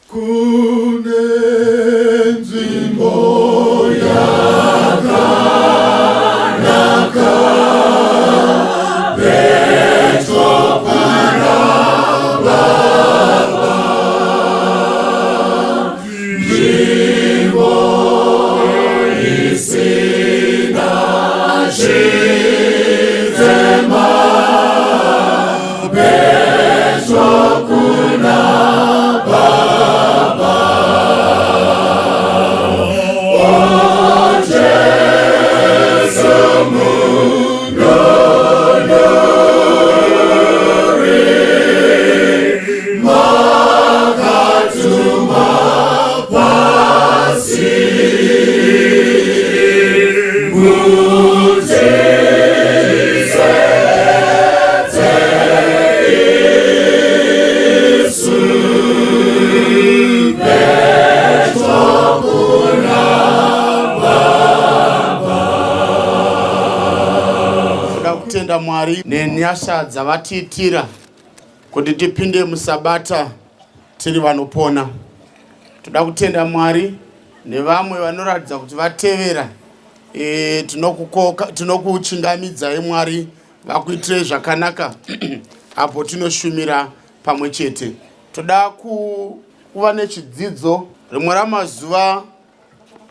kune nzvimbo yakanaka petro pana Baba, nzvimbo isina chitema, petro kuna Baba, o Jesu munonori, makatuma pasi, kutenda Mwari nenyasha dzavatiitira kuti tipinde musabata tiri vanopona. Toda kutenda Mwari nevamwe vanoratidza kuti vatevera. Tinokuchingamidzai Mwari vakuitire zvakanaka apo tinoshumira pamwe chete. Toda kuva nechidzidzo rimwe ramazuva.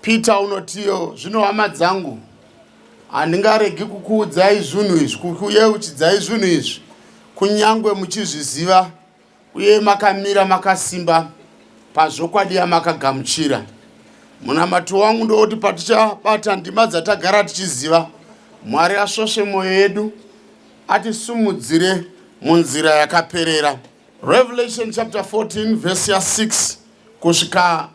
Peter unotiyo, zvino hama dzangu, handingaregi kukuudzai zvinhu izvi, kukuyeuchidzai zvinhu izvi kunyangwe muchizviziva uye makamira makasimba pazvokwadi yamakagamuchira. Munamato wangu ndoti patichabata ndima dzatagara tichiziva, Mwari asvosve mwoyo yedu, atisumudzire munzira yakaperera. Revelation chapter 14 verse 6 kusvika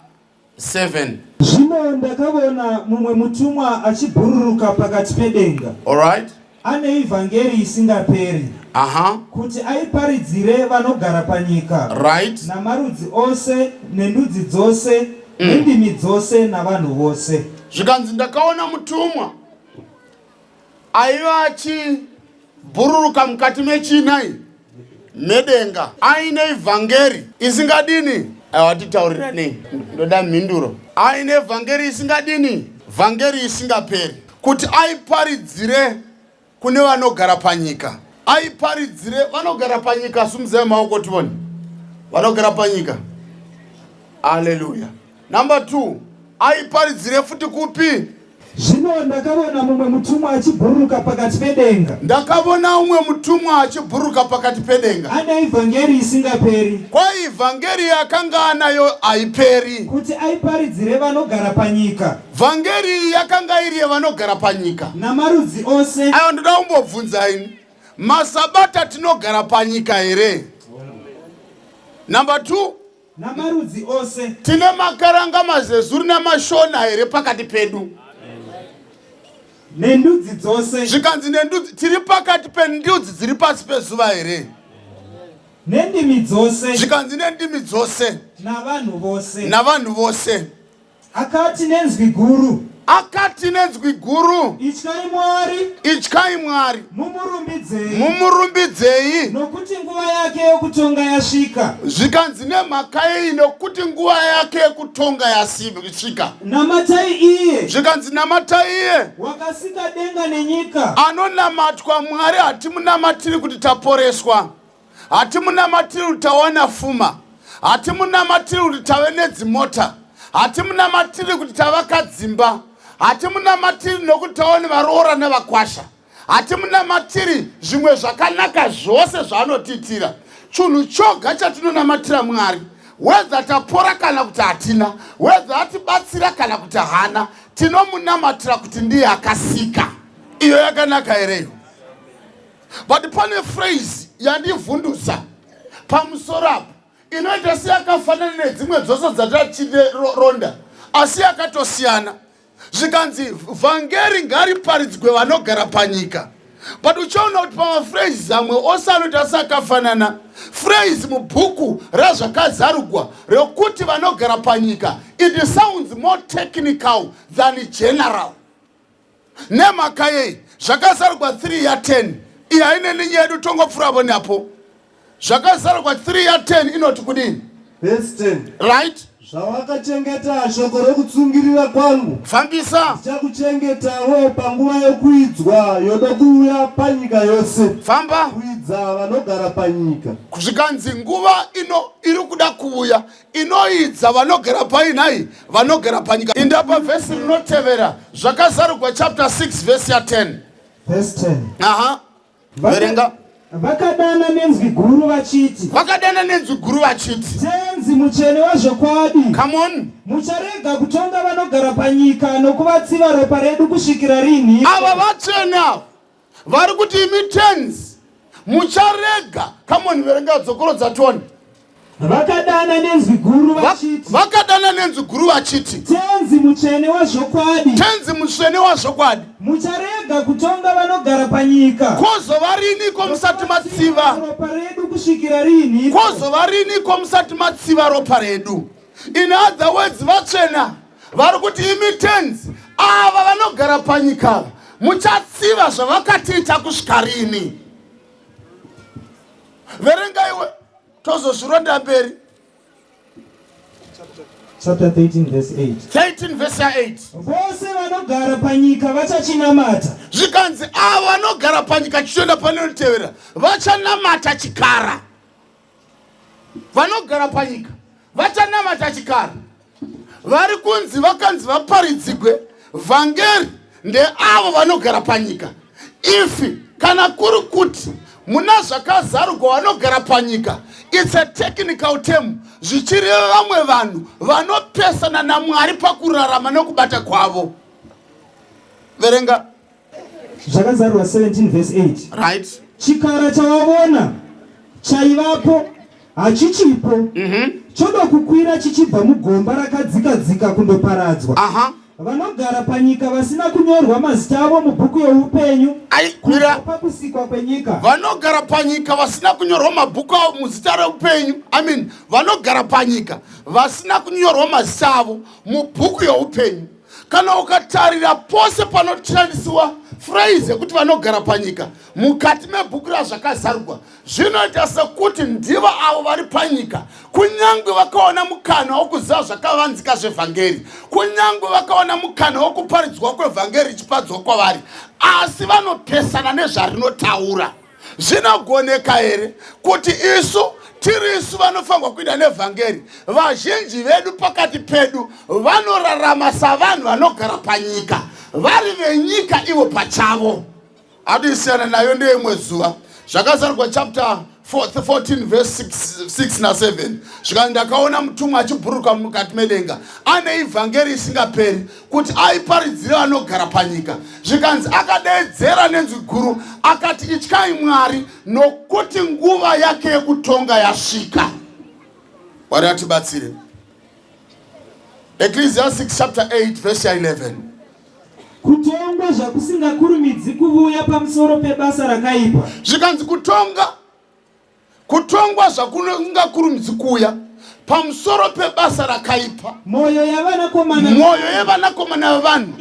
7. Zvino ndakaona mumwe mutumwa achibhururuka pakati pedenga. Alright. Ane ivhangeri isingaperi. Kuti aiparidzire vanogara panyika. Right. Namarudzi ose, nendudzi dzose, nendimi dzose navanhu vose. Zvikanzi ndakaona mutumwa aiva achibhururuka mukati mechinai medenga, aine ivhangeri isingadini. Aiwatitaurirane, ndoda mhinduro. Aine vhangeri isingadini, vhangeri isingaperi, kuti aiparidzire kune vanogara panyika. Aiparidzire vanogara panyika. Sumuzai maoko tivone vanogara panyika. Hallelujah. Number 2, aiparidzire futi kupi? Zvino ndakaona mumwe mutumwa achibhururuka pakati pedenga. Ndakaona umwe mutumwa achibhururuka pakati pedenga. Ane ivhangeri isingaperi. Kwa ivhangeri yakanga anayo haiperi, kuti aiparidzire vanogara panyika. Vhangeri yakanga iri yevanogara panyika namarudzi ose. Ayo ndoda kumbobvunzaini, masabata tinogara panyika here? Number 2, namarudzi ose. Tine makaranga, mazezuru namashona here pakati pedu? Nendudzi dzose. Zvikanzi nendudzi, tiri pakati pendudzi dziri pasi pezuva here? Nendimi dzose. Zvikanzi nendimi dzose navanhu vose. Navanhu vose. Akati nenzwi guru. Akati nenzwi guru, ityai Mwari. Ityai Mwari. Mumurumbidzei. Mumurumbidzei. Nokuti nguva yake yokutonga yasvika. Zvikanzi nemhaka yei, nokuti nguva yake yokutonga yasvika. Namatai iye. Zvikanzi namatai iye. Wakasika denga nenyika. Anonamatwa Mwari. Hatimunamatiri kuti taporeswa, hatimunamatiri kuti tawana pfuma, hatimunamatiri kuti tave nedzimota, hatimunamatiri kuti tavaka dzimba, hatimunamatiri nokuti taone varoora nevakwasha, hatimunamatiri zvimwe zvakanaka zvose zvaanotiitira. Chinhu choga chatinonamatira Mwari, wedza tapora kana kuti hatina, wedza atibatsira kana kuti hana, tinomunamatira kuti ndiye akasika. Iyo yakanaka hereyo. But pane phrase yandivhundusa pamusoro apo inoita seyakafanana nedzimwe dzose dzatachironda, asi yakatosiyana. Zvikanzi vhangeri ngariparidzwe vanogara panyika. But uchiona kuti pamaphrase amwe ose anoita seakafanana. Phrase mubhuku razvakazarugwa rekuti vanogara panyika, it sounds more technical than general. Nemhaka yei zvakazarugwa 3:10 ihaine ninyedu tongopfura napo. Zvakazarugwa 3:10 inoti kudini? Verse 10. Right? Zvawakachengeta shoko rokutsungirira kwangu Fambisa. ndichakuchengetawo panguva yokwidzwa yoda kuuya panyika yose. Famba. Kwidza vanogara panyika. Zvikanzi nguva iri kuda kuuya inoidza vanogara painai vanogara panyika. Indapa vhesi rinotevera zvakazarurwa chapter 6 verse ya 10. Verse 10. Aha. Verenga. Vakadana nenzwi guru vachiti. Vakadana nenzwi guru vachiti. Tenzi mutsvene wazvokwadi. Come on. Mucharega kutonga vanogara panyika nokuvatsiva ropa redu kusvikira rini. Ava vatsvene vari kuti imi tenzi mucharega. Come on, verenga dzokoro dzatoni. Vakadana nenzwi guru vachiti. Vakadana nenzwi guru vachiti. Tenzi mutsvene wazvokwadi. Tenzi mutsvene wazvokwadi. Mucharega kutonga vanogara panyika. Kozova riniko musati matsiva ropa redu kusvikira rini. Kozova riniko musati matsiva ropa redu. In other words, vatsvene vari kuti imi tenzi ava vanogara panyika muchatsiva zvavakatiita kusvika rini. Verenga iwe tozozvironda mberi. Chapter 13 verse 8. 13 verse 8. Vose vanogara panyika vachachinamata. Zvikanzi ava vanogara panyika chichoenda panotevera vachanamata chikara. Vanogara panyika vachanamata chikara. Vari kunzi vakanzi vaparidzigwe vhangeri ndeavo vanogara panyika. Ifi kana kuri kuti muna zvakazarurwa vanogara panyika, it's a technical term. Zvichireva vamwe vanhu vanopesana naMwari pakurarama nokubata kwavo. Verenga. Zvakazarurwa 17 verse 8. Right. Chikara chawavona chaivapo hachichipo. Choda kukwira chichibva mugomba rakadzika kundoparadzwa. Aha. Vanogara panyika vasina kunyorwa mazita avo mubhuku youpenyu kubva pakusikwa kwenyika. Vanogara panyika vasina kunyorwa mabhuku avo muzita reupenyu. Vanogara panyika vasina kunyorwa mazita avo mubhuku youpenyu. Kana ukatarira pose panoshandisiwa phrase yekuti vanogara panyika mukati mebhuku razvakazarurwa, zvinoita sekuti ndivo avo vari panyika, kunyange vakaona mukana wokuziva zvakavanzika zvevhangeri, kunyange vakaona mukana wokuparidzwa kwevhangeri ichipadzwa kwavari, asi vanopesana nezvarinotaura. Zvinogoneka here kuti isu tiri isu vanofanirwa kuenda nevhangeri, vazhinji vedu pakati pedu vanorarama savanhu vanogara panyika, vari venyika ivo pachavo. Adisiyana nayo ndeimwe zuva. Zvakazarurwa chapter 14 verse 6 na 7. Zvikanzi ndakaona mutumwa achibhuruka mukati medenga ane ivhangeri isingaperi kuti aiparidzire vanogara panyika. Zvikanzi akadaidzera nenzwi guru akati, ityai Mwari nokuti nguva yake yekutonga yasvika. Mwari atibatsire. Ecclesiastes chapter 8 verse 11. Kutongwa zvakusingakurumidzi kuvuya pamusoro pebasa rakaipa. Zvikanzi kutongwa zvakusingakurumidzi kuuya pamusoro pebasa rakaipa. Mwoyo yevanakomana vavanhu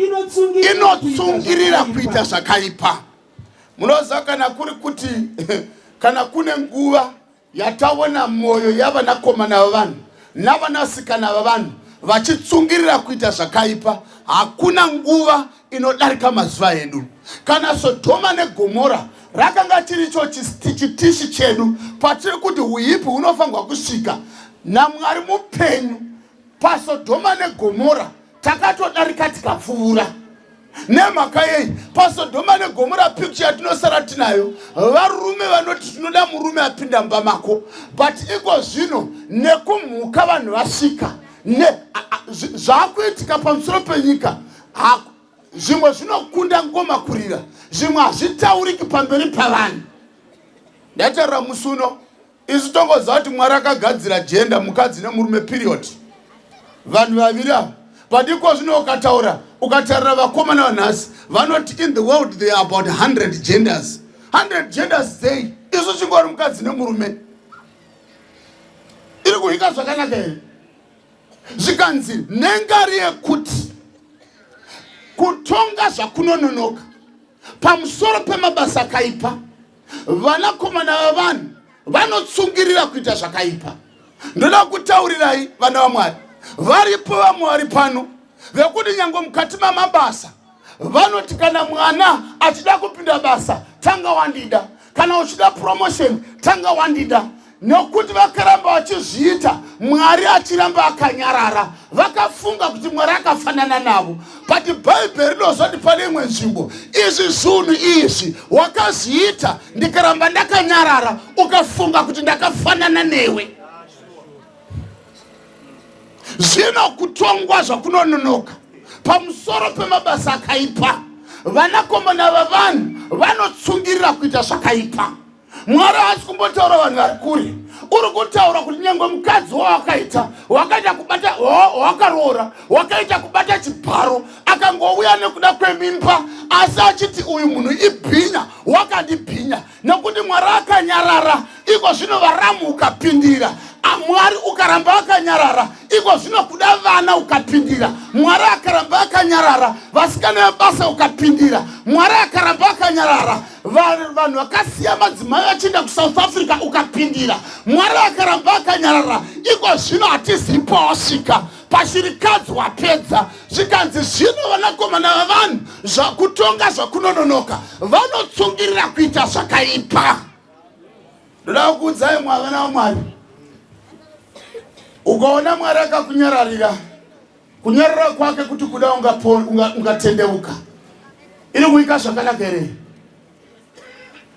inotsungirira kuita zvakaipa. Munoziva kana kuri kuti kana kune nguva yataona mwoyo yavanakomana vavanhu navanasikana vavanhu vachitsungirira kuita zvakaipa, hakuna nguva inodarika mazuva edu. Kana Sodoma neGomora rakanga chiricho chitishi chedu patiri kuti uipi unofanirwa kusvika, naMwari mupenyu paSodoma neGomora takatodarika tikapfuura. Nemhaka yei paSodoma neGomora picture yatinosara tinayo varume vanoti tinoda murume apinda mumba mako, but iko zvino nekumhuka vanhu vasvika zvakuitika pamusoro penyika. Zvimwe zvinokunda ngoma kurira, zvimwe hazvitauriki pamberi pavanhu. Ndatarira musuno isu tongoziva kuti Mwari akagadzira jenda mukadzi nemurume period, vanhu vaviri ava. But iko zvino ukatarira vakomana vanhasi vanoti in the world there are about 100 genders. 100 genders sei isu chingori mukadzi nemurume. Iri kuhika zvakanaka here? Zvikanzi nengari yekuti kutonga zvakunononoka pamusoro pemabasa akaipa, vanakomana vavanhu vanotsungirira kuita zvakaipa. Ndoda kutaurirai vana vaMwari. Varipo vaMwari pano vekuti nyange mukati mamabasa vanoti kana mwana achida kupinda basa tanga wandida, kana uchida promotion tanga wandida. Nokuti vakaramba vachizviita Mwari achiramba akanyarara, vakafunga kuti Mwari akafanana navo. But Bible rinozoti pane imwe nzvimbo izvi zvinhu izvi wakazviita ndikaramba ndakanyarara ukafunga kuti ndakafanana newe. Zvino kutongwa zvakunononoka pamusoro pemabasa akaipa. Vanakomana vavanhu vanotsungirira kuita zvakaipa. Mwari haasi kumbotaura vanhu vari kure. Uri kutaura kuti nyange mukadzi wakaita kubata wakaroora, wakaita kubata chibharo, akangouya nekuda kwemimba, asi achiti uyu munhu ibhinya, wakandibhinya. Nekuti Mwari akanyarara, iko zvino varamu ukapindira. Mwari ukaramba akanyarara, iko zvino kuda vana ukapindira. Mwari akaramba akanyarara, vasikana vebasa ukapindira. Mwari akaramba akanyarara, vanhu vakasiya madzimai vachienda kuSouth Africa ukapindira. Mwari akaramba akanyarara, iko zvino hatizipo wasvika pashirikadzi wapedza. Zvikanzi zvino vanakomana vavanhu kutonga zvakunononoka vanotsungirira kuita zvakaipa. Ndoda kukuudzai vana vaMwari, ukaona Mwari akakunyararira, kunyarara kwake kuti kuda ungatendeuka, iri kuika zvakanaka here?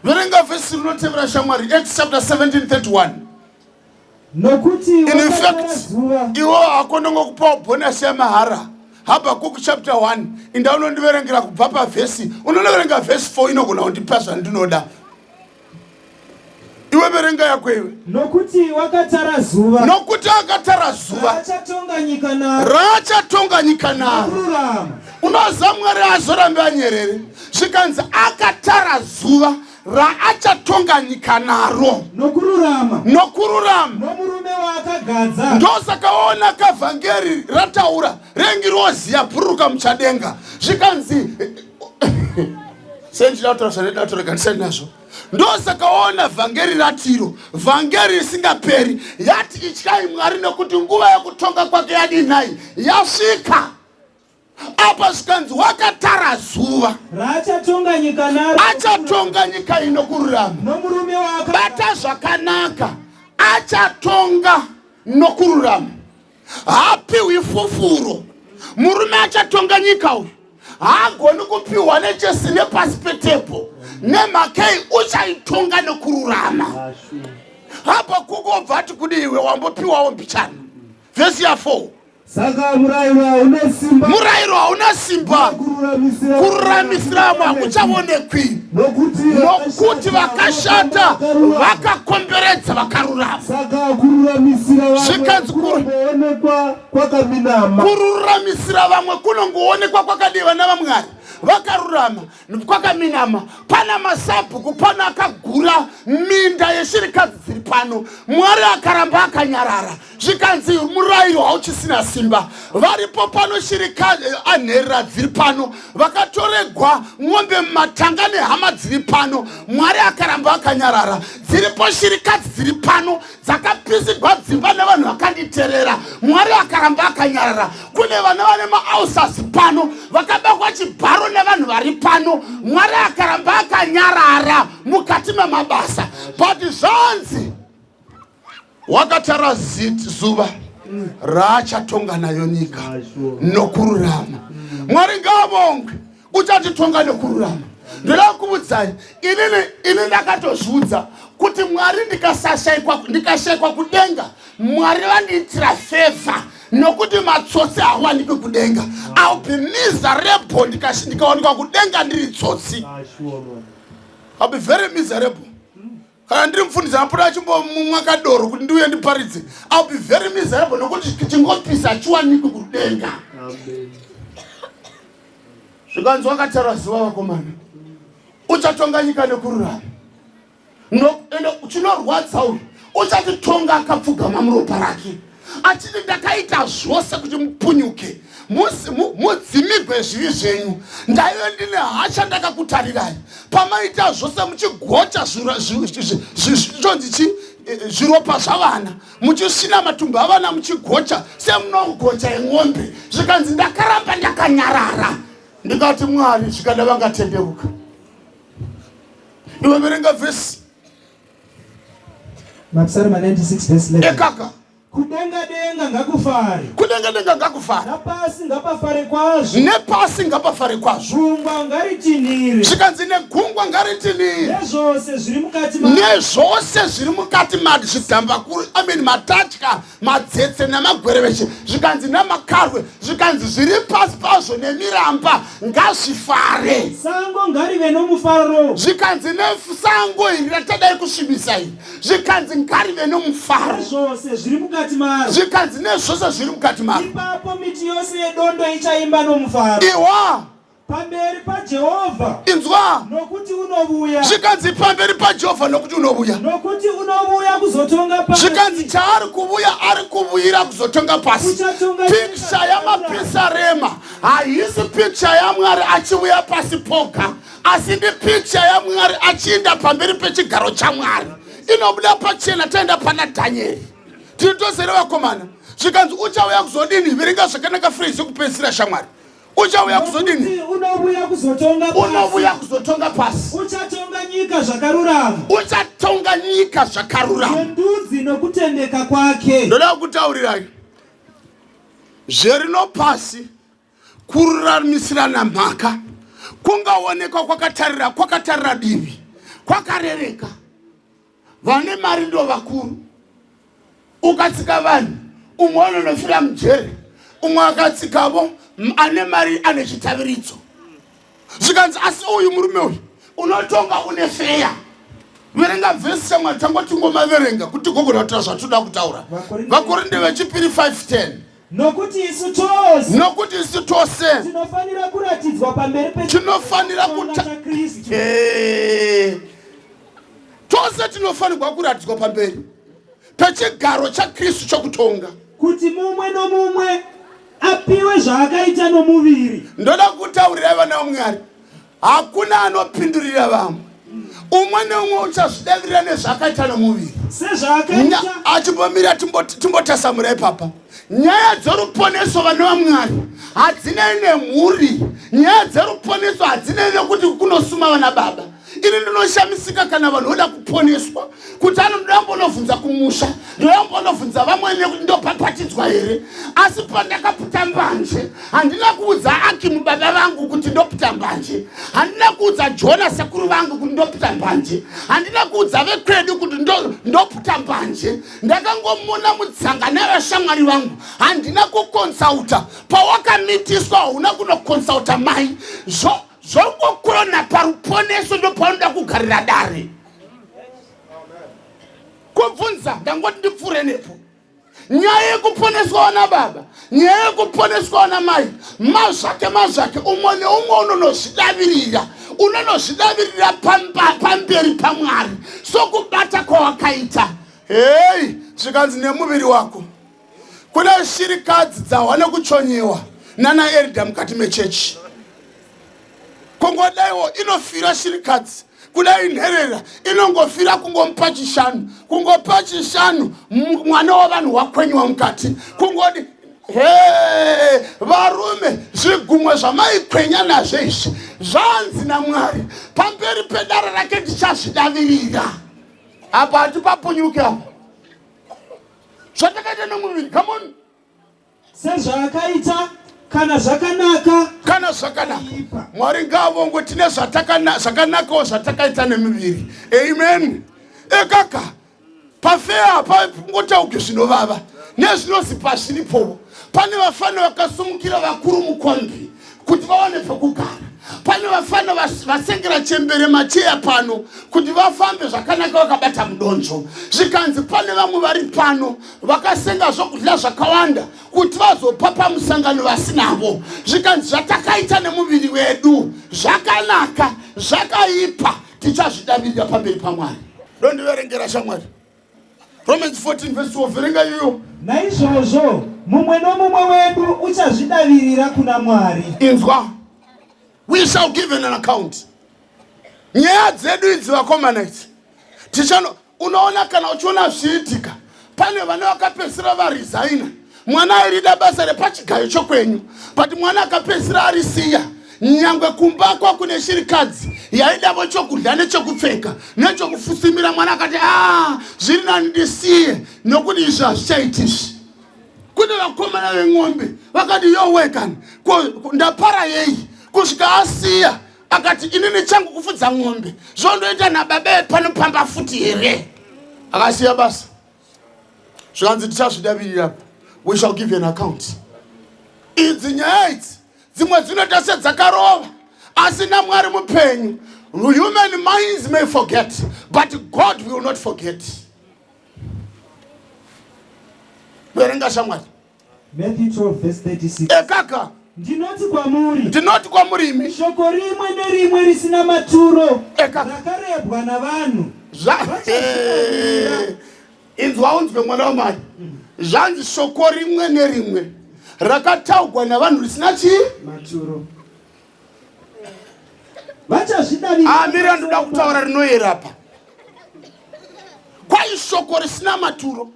Verenga vhesi rinotevera shamwari, Acts chapter 17:31. In fact, iwo hakonongokupa bonus yamahara. Habakkuk chapter 1, inda unondiverengera kubva pavhesi, unoverenga vhesi 4 inogona kundipa zvandinoda. Iwe verenga yako iwe. Nokuti wakatara zuva. Nokuti akatara zuva. Rachatonga nyika naro. Unoziva Mwari hazorambi anyerere. Zvikanzi akatara zuva raachatonga nyika naro. Nokururama. Nomurume waakagadza. Ndosakaona kavhangeri rataura rengi rozi yaburuka muchadenga. Zvikanzi nazvo. Ndosakaona vhangeri ratiro, vhangeri risingaperi, yati ityai Mwari nokuti nguva yokutonga kwake yadinai yasvika. Apa zvikanzi wakatara zuva rachatonga nyika naro. Achatonga nyika inokururama. Nomurume waakagadza. Bata zvakanaka, achatonga nokururama. Hapiwi fufuro. Murume achatonga nyika uyu haagoni kupiwa nechesi nepasi petepo. Nemhakei uchaitonga nokururama. Hapa kukobva ati kudi iwe wambopiwawo mbichana. Vhesi ya 4. Saka murayiro hauna simba kururamisira vamwe hakuchaonekwi. Nokuti vakashata vakakomberedza vakarurama. Zvikanzi kururamisira vamwe kunongoonekwa kwakadiwa navaMwari. Vakarurama kwakaminama. Pana masabhuku pana akagura minda yeshirikadzi dziri pano. Mwari akaramba akanyarara. Zvikanzi murayiro hauchisina simba. Varipo pano shirikadzi anherera dziri pano, vakatoregwa ng'ombe mumatanga nehama dziri pano. Mwari akaramba akanyarara. Dziripo shirikadzi dziri pano dzakapisigwa dzimba nevanhu vakanditerera. Mwari akaramba akanyarara. Kune vana vane maausasi pano vakabakwa chibharo nevanhu vari pano. Mwari akaramba akanyarara mukati memabasa. But zvanzi wakatara zuva raachatonga nayo nyika nokururama. Mwari ngavongwe uchatitonga nokururama. Ndoda kukuudzai, ini ndakatozviudza kuti Mwari ndikashayikwa kudenga, Mwari vandiitira favor. Nokuti matsotsi hawanikwi kudenga. I'll be miserable ndikawanikwa kudenga ndiri tsotsi. I'll be very miserable. Kana ndiri mufundisi anopota achimbomumwa kadoro kuti ndiuye ndiparidze, I'll be very miserable nokuti chingopisa hachiwanikwi kudenga. Zvikanzi wakatara zuva vakomana, uchatonga nyika nokururama. Chinorwadza uyu uchatitonga akapfugama muropa rake. Achiti ndakaita zvose kuti mupunyuke, mudzimigwe zvivi zvenyu. Ndaive ndine hasha ndakakutarirai. Pamaita zvose muchigocha zvonzi zviropa zvavana muchisina matumbu avana muchigocha semunogocha eng'ombe zvikanzi ndakaramba ndakanyarara ndikati Mwari zvikada vangatendeuka. Iwe verenga vhesi Mavesere 96 verse 11. ekaka Kudenga ngakufare. kudenga ngakufara Napasi ngapafare kwazvo. nepasi ngapafare kwazvo Gungwa ngaritinhire. zvikanzi negungwa ngaritinhire Nezvose zviri mukati nezvose zviri mukati madi zvidhambakuru matatya madzetse namagwereveshe zvikanzi namakarwe zvikanzi zviri pasi pazvo nemiramba ngazvifare. sango ngarive nomufaro. Zvikanzi nesango iri ratadai kusvibisa iri zvikanzi ngarive nomufaro. Nezvose zviri mukati maro. Zvikanzi nezvose zviri mukati maro. Ipapo miti yose yedondo ichaimba nomufaro. Iwa Pamberi paJehovha. inzwa Nokuti unovuya. zvikanzi pamberi paJehovha nokuti unovuya. Nokuti unovuya kuzotonga pasi. Zvikanzi chaari kuvuya ari kuvuyira kuzotonga pasi. Piksha yamapisarema haisi piksha yaMwari achiuya pasi poga, asi ndi piksha yaMwari achienda pamberi pechigaro chaMwari. Inobuda pachena taenda pana Dhanieri. Titosere vakomana zvikanzi uchauya kuzodini. Verenga zvakanaka phrase kupedzisira shamwari. Uchauya kuzodini? Unovuya kuzotonga pasi. Unovuya kuzotonga pasi. Uchatonga nyika zvakarurama. Uchatonga nyika zvakarurama. Ndudzi nokutendeka kwake. Ndoda kutaurirai zverino pasi kururamisirana mhaka kungaonekwa kwakatarira divi kwakarereka. Vane mari ndo vakuru. Ukatsika vanhu umwe unonofira mujere, umwe akatsikavo ane mari ane chitaviridzo. Zvikanzi asi uyu murume uyu unotonga une feya. Verenga vhesi shamwari tangoti ngomaverenga kuti gogona kutaura zvatoda kutaura. Vakorinde vechipiri 5:10. Nokuti isu tose tinofanira kuratidzwa pamberi tinofanira Kristu. Tose tinofanirwa kuratidzwa pamberi pechigaro chaKristu chokutonga, kuti mumwe nomumwe apiwe zvaakaita nomuviri. Ndoda kutaurira vana vaMwari hakuna anopindurira vamwe. Umwe neumwe uchazvidavirira nezvaakaita nomuviri. Sezvaakaita achimbomira timbotasamurai papa. Nyaya dzoruponeso vana vaMwari hadzinei nemhuri. Nyaya dzoruponeso hadzinei nekuti kunosuma vana baba. Ini ndinoshamisika kana vanhu voda kuponeswa kuti anoda mbonobvunza kumusha, ndoda mbonobvunza vamwene kuti ndopapatidzwa here. Asi pandakapita mbanje handina kuudza Akimu baba vangu kuti ndopita mbanje, handina kuudza Jona sekuru vangu kuti ndopita mbanje, handina kuudza vekwedu kuti ndopita mbanje. Ndakangomona mutsangana vashamwari vangu, handina kukonsauta. Pawakamitiswa hauna kunokonsauta mai. Zvongokurona paruponeso ndopaunoda kugarira dare. Kubvunza ndangoti ndipfuure nepo. Nyaya yekuponeswa vana baba, nyaya yekuponeswa vana mai, mazvake umwe neumwe unonozvidavirira pamberi paMwari sokubata kwawakaita. Hei, zvikanzi nemuviri wako. Kuna shirikadzi dzawana kuchonyewa nana Eridha mukati mechechi. Kongodaiwo inofira shirikadzi kudai nherera inongofira kungomupa chishanu mwana wavanhu wakwenywa mukati kungodi varume zvigumwe zvamaikwenya nazvo izvi zvanzi naMwari pamberi pedare rake tichazvidavirira. Apa hatipapunyuke apa zvatakaita nomuviri. Come on. Sezvaakaita kana zvakanaka Mwari ngavongwe tine zvakanakawo zvatakaita nemiviri. Amen. Ekaka pafeya pangotauke zvinovava nezvinozipa zviripowo. Pane vafana vakasumukira vakuru mukombi kuti vawane pekugara. Pane vafana vasengera chembere macheya pano kuti vafambe zvakanaka vakabata mudonzvo. Zvikanzi pane vamwe vari pano vakasenga zvokudya zvakawanda kuti vazopa pamusangano vasinavo. Zvikanzi zvatakaita nemuviri wedu zvakanaka zvakaipa tichazvidavirira pamberi paMwari. Ndondiverengera shamwari Romans 14:12. Verenga iyoyo. Naizvozvo mumwe nomumwe wedu uchazvidavirira kuna Mwari. Inzwa. We shall give an account. Nyaya dzedu idzi vakomana idzi unoona kana uchiona zviitika pane vana vakapedzisira varesigna mwana airida basa repachigayo chokwenyu but mwana akapedzisira arisiya nyangwe kumba kwakune shirikadzi yaidavo chokudya nechokupfeka nechokufusimira mwana akati zviri nani ndisiye nokuti izvi hazvichaitishi kune vakomana veng'ombe vakati yowekani ndapara yei kusvika asiya akati inini changu kufudza ng'ombe zvondoita nababa panopamba futi here akasiya basa zvikanzi tichazvidavirira we shall give you an account idzi nyaya idzi dzimwe dzinoita sedzakarova asi naMwari mupenyu human minds may forget but God will not forget. Verenga shamwari Matthew 12:36. Ekaka ndinoti kwamuri imi shoko rimwe nerimwe risina maturo rakarebwa navanhu inzwa unzwe mwana wamai zvanzi shoko rimwe nerimwe rakataurwa navanhu risina chi maturo amira ndoda kutaura rinoyera pa kwai shoko risina maturo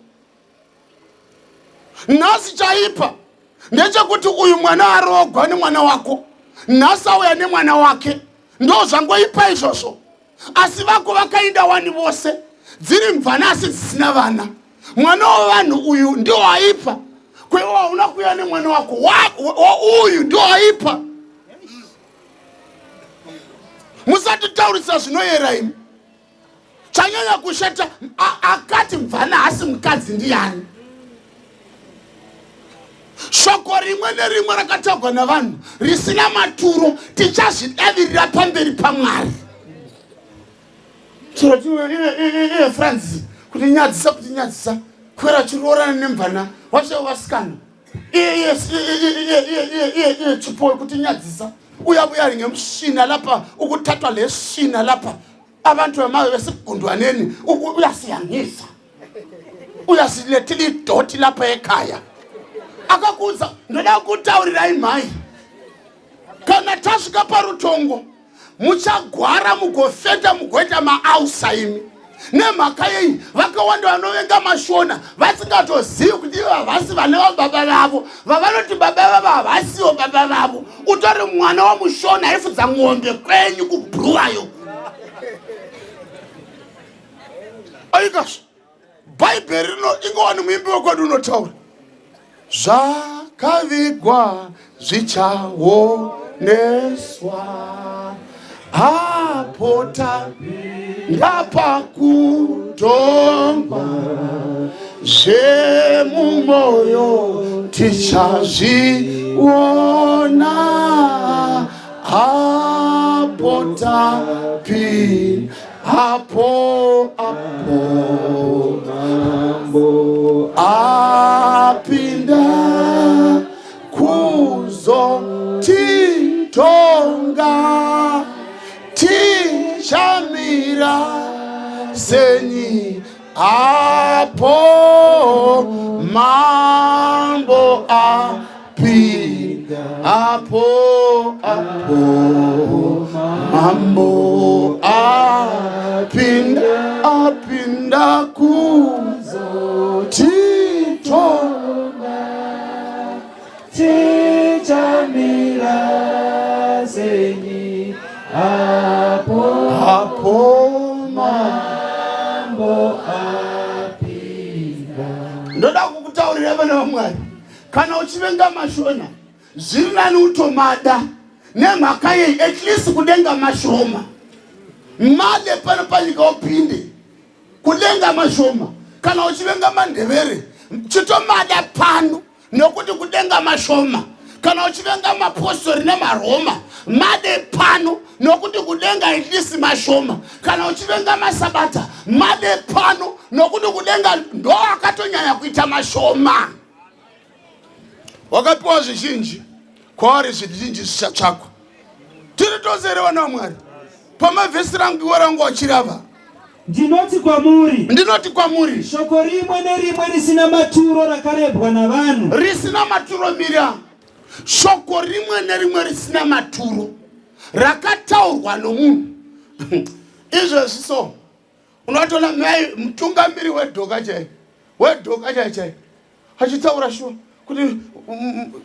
nhasi chaipa ndechekuti uyu mwana arogwa nemwana wako nhasi auya nemwana wake ndo zvangoipa izvozvo asi vako vakaenda wani vose dziri mvanasi dzisina vana mwana wavanhu uyu ndio aipa kwewa hauna kuya nemwana wako uyu ndio aipa musatitaurisa zvinoyera imi chanyanya kushata akati mvana hasi mukadzi ndiani shoko rimwe nerimwe rakataurwa navanhu risina maturo tichazvidavirira pamberi paMwari chiro Francis kutinyadzisa kwera chiroorana nemvana wacho vasikana chipowe kutinyadzisa uyabuya ngemushina lapha ukuthathwa leshina lapha abantu bamawe besigundwa neni uyasiyangisa uyasilethela idoti lapha ekhaya akakuza ndoda kutaurira imai kana tasvika parutongo muchagwara mugofeta mugoita maausaimi nemhaka yei vakawanda vanovenga mashona vasingatozivi kuti havasi vana vababa vavo vavanoti baba vavo havasiwo baba vavo utori mwana wamushona aifudza ng'ombe kwenyu kubhuruwayo aikazvo bhaibheri rino ingowani muimbi wekwedu unotaura zvakavigwa zvichaoneswa apota ndapakutongwa zvemumoyo tichazviona apota pi apo mambo apinda kuzotitonga tichamira senyi apo mambo apinda apo mambo apinda kuzotitonga tichamira senyi apo mambo apinda. Ndoda kukutaurira vana vaMwari kana uchivenga mashona zviri nani utomada nemhaka yei at least kudenga mashoma made pano panyika upinde kudenga mashoma kana uchivenga mandevere chitomada pano nokuti kudenga mashoma kana uchivenga mapostori nemaroma made pano nokuti kudenga at least mashoma kana uchivenga masabata made pano nokuti kudenga ndo akatonyanya kuita mashoma wakapiwa zvizhinji kwaari zvizhinji zvichatsvakwa tiri tose here vana vaMwari pamavhesi rangu iwe rangu wachirava ndinoti kwamuri shoko rimwe nerimwe risina maturo rakarebwa navanhu risina maturo mira shoko rimwe nerimwe risina maturo rakataurwa nomunhu izvezvi so Unotoona mai mutungamiri wedhoka chai achitaura shuwa kuti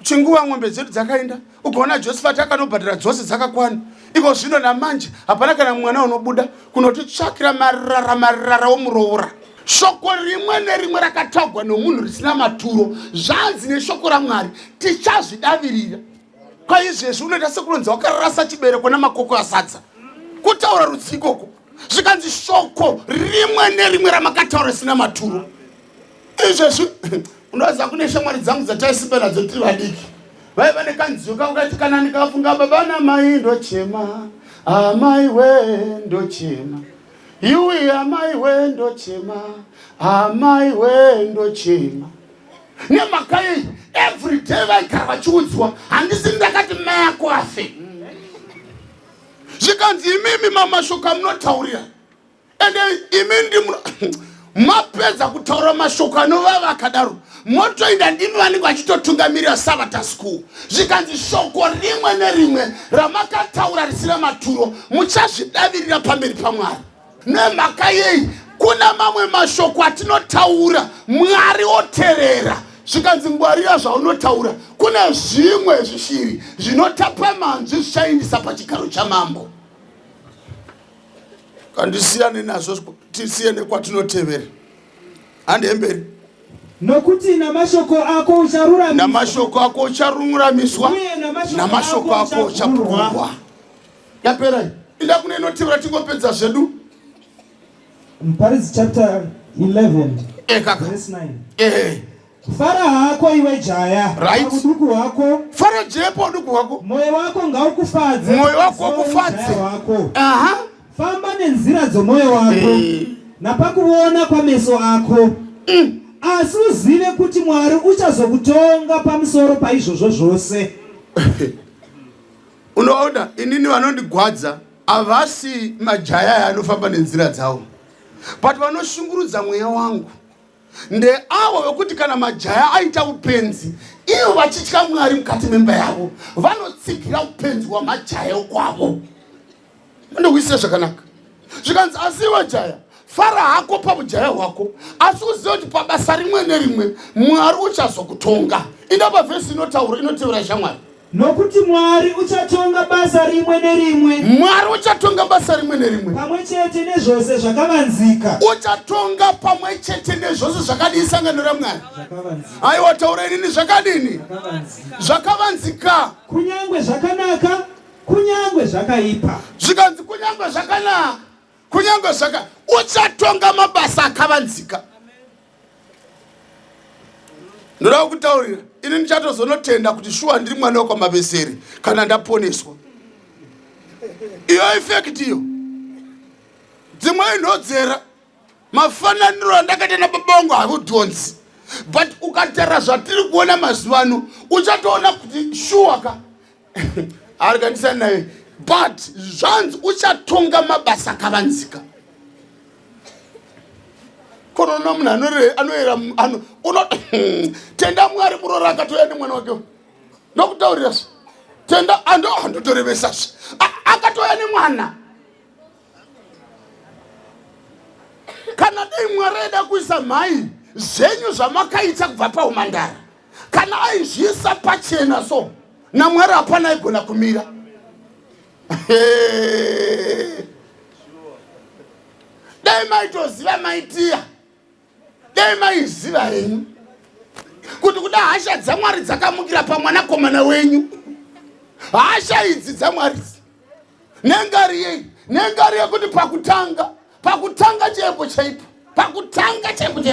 chinguva mwombe dzedu dzakaenda, ukaona Josephat akanobhadhara dzose dzakakwana. Iko zvino namanje hapana kana mwana unobuda kunotitsvakira marara omuroora. Shoko rimwe nerimwe rakatagwa nomunhu risina maturo zvanzi neshoko raMwari tichazvidavirira. Kwaizvezvi unoita sekuronza wakarasa chibereko namakoko asadza kutaura rutsikoko. Zvikanzi shoko rimwe nerimwe ramakataura risina maturo. Izvezvi unoza kune shamwari dzangu dzataisipa nadzo tiri vadiki vaiva nekanziyo kakati kana ndikafunga baba namai ndochema, amai we ndochema, iwe amai we ndochema, amai we ndochema. Nemhaka iyi everyday vaikara vachiudzwa handisi ndakati mai ako afe. Zvikanzi imimi mamashoko amunotaurira ende imi mapedza kutaura mashoko anovava akadaro motoenda ndimi vanenge vachitotungamirira Sabbath school. Zvikanzi shoko rimwe nerimwe ramakataura risina maturo muchazvidavirira pamberi paMwari. Nemhaka yei kuna mamwe mashoko atinotaura Mwari oteerera. Zvikanzi ngwarira zvaunotaura kuna zvimwe zvishiri zvinotapa manzwi zvichaindisa pachigaro chamambo. Kandisiyane nazvo tisiyane kwatinotevera. Handemberi. Nokuti namashoko ako ucharuramiswa. Namashoko ako ucharuramiswa. Namashoko ako uchapurwa. Yapera. Ila kune inotevera tingopedza zvedu. Paris chapter 11 verse 9. Fara hako iwe jaya. Right. Uduku wako. Fara jepo uduku wako. Moyo wako ngaukufadze. Moyo wako ukufadze. Aha. Famba nenzira dzomoyo wako. Napakuona kwameso ako. Asi uzive kuti Mwari uchazokutonga pamusoro paizvozvo zvose. Unoona inini vanondigwadza avasi majaya anofamba nenzira dzavo, but vanoshungurudza mweya wangu ndeavo vekuti kana majaya aita upenzi ivo vachitya Mwari mukati memba yavo vanotsigira upenzi hwamajaya kwavo. Ndikuisira zvakanaka. Zvikanzi asi iwe jaya fara hako pabujaya hwako, asi uzive kuti pabasa rimwe nerimwe Mwari uchazokutonga. Indaba vhesi inotevera shamwari. Nokuti Mwari uchatonga basa rimwe nerimwe. Mwari uchatonga basa rimwe nerimwe. Pamwe chete nezvose zvakavanzika. Uchatonga pamwe chete nezvose zvakadii sangano raMwari. Zvakavanzika. Aiwa taura inini zvakadini? Zvakavanzika. Kunyangwe zvakanaka, kunyangwe zvakaipa. Zvikanzi kunyangwe zvakanaka, kunyangwe zvaka uchatonga mabasa akavanzika. Ndoda kutaurira ini ndichatozonotenda kuti shuwa ndiri mwana wako Mavesere kana ndaponeswa. Iyo effect iyo. Dzimwe inodzera mafananiro andakaita nababongo havudhonzi. But ukatera zvatiri kuona mazuvano uchatoona kuti shuwa ka arikandisa naye. But zvanzi uchatonga mabasa akavanzika. Kono munhu anoera tenda Mwari murora akatoya nemwana wake. Ndokutaurira tenda andotorevesa akatoya nemwana. Kana dai Mwari aida kuisa mhai zvenyu zvamakaita kubva paumandara, kana aizviisa pachena so naMwari hapana aigona kumira. Dai maitoziva maitiya, dai maiziva henyu kuti kuda hasha dzaMwari dzakamukira pamwanakomana wenyu. Hasha idzi dzaMwari nengari yei? Nengari yekuti pakutanga chaipo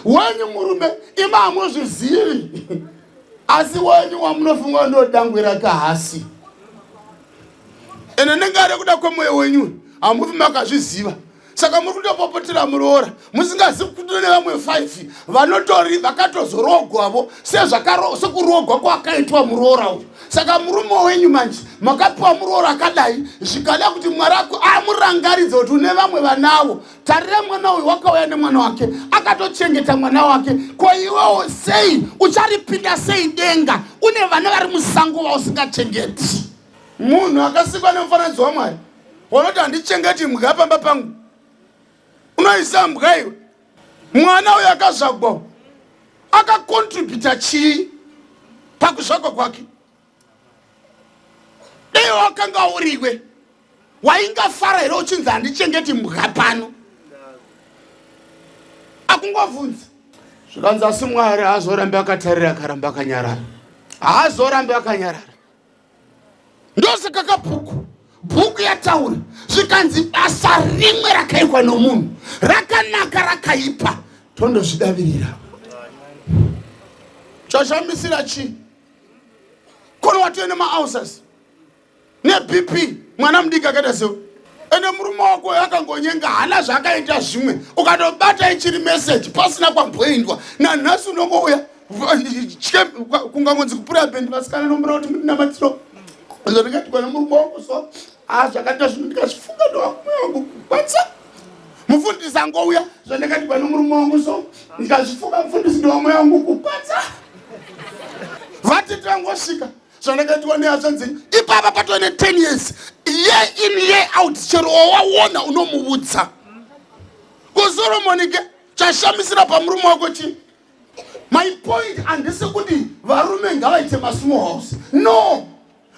wenyu murume ima hamuzvizivi, asi wenyu wamunofunga ndodangwira kahasi. Ene nengari yekuda kwemwoyo wenyu hamufi makazviziva. Saka muri kutopopotera muroora musingazivi kuti ne vamwe 5 vanotori vakatozorogwavo sekurogwa kwakaitwa muroora uyu. Saka murume wenyu manje makapiwa muroora akadai zvikada kuti Mwari amurangaridze kuti une vamwe vanawo. Tarira mwana uyu wakauya nemwana wake akatochengeta mwana wake. Ko iwewo sei ucharipinda sei denga une vana vari musango vausingachengeti? Munhu akasikwa nemufananidzo waMwari unoti handichengeti mhuka pamba pangu. unoisa mbwa iwe. Mwana uyu akazvarwa akakontributa chii pakuzvarwa kwake? Dei wakanga uriwe waingafara here uchinzi handichengeti mbwa pano? Akungovhunza zvikanzi asi Mwari haazorambe akatarira akaramba akanyarara, haazorambe akanyarara. Ndosaka bhuku yataura zvikanzi basa rimwe rakaitwa nomunhu rakanaka rakaipa tondozvidavirira. Chashamisira chi? Kono watu maulcers neBP mwana mudiki akaita sewe ende murume wako yakangonyenga hana zvakaita zvimwe ukatobata ichiri message pasina kwamboendwa nanhasi unongouya kungangonzi kupura bendi vasikana nombura kuti mutinamatiro ndikati kwana murume wako so zvakaita zvino ndikazvifunga ndowakumwe wangu kwanisa mufundisi angouya zvandikati kwana murume wangu so ndikazvifunga mufundisi ndowamwe wangu kupatsa vati tangosvika zvandakatiwa nehasvanzenyu ipapa patova ne10 years year in year out chero wawaona unomuudza. Kusolomoni chashamisira pamurume wako chi? My point handisi kuti varume ngavaite small house, no,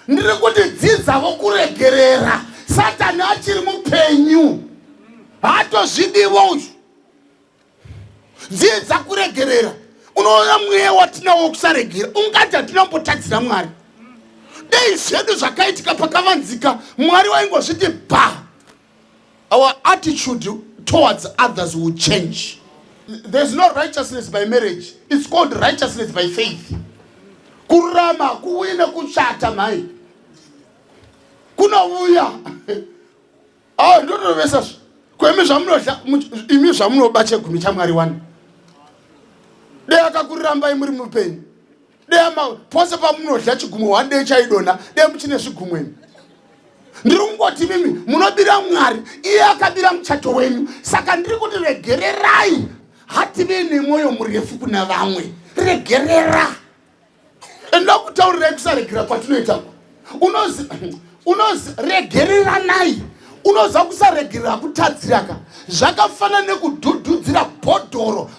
ndiri kuti dzidzavo kuregerera. Satani achiri mupenyu hatozvidivo uyu, dzidza kuregerera. Unoona mweya watinawo kusaregera ungati hatinombotadzira Mwari. Dei zvedu zvakaitika pakavanzika Mwari waingozviti ba. Our attitude towards others will change. There's no righteousness by marriage, it's called righteousness by faith. Kurama kuwina kuchata mai kunouya ndotovesa kwemi zvamunodla imi zvamunobache gumi chaMwari wani. Dei akakurambai muri mupenyu, dei pose pamunodla chigumwe 1 day chaidona dei muchine zvigumweni. Ndiri kungoti mimi munobira Mwari, iye akabira muchato wenyu. Saka ndiri kuti regererai, hative nemwoyo murefu kuna vamwe. Regerera. Ndakutaurira kusaregera kwatinoita. Unozi regerera nai. Unoza kusaregerera kutadziraka. Zvakafanana nekudhudhudzira bhodhoro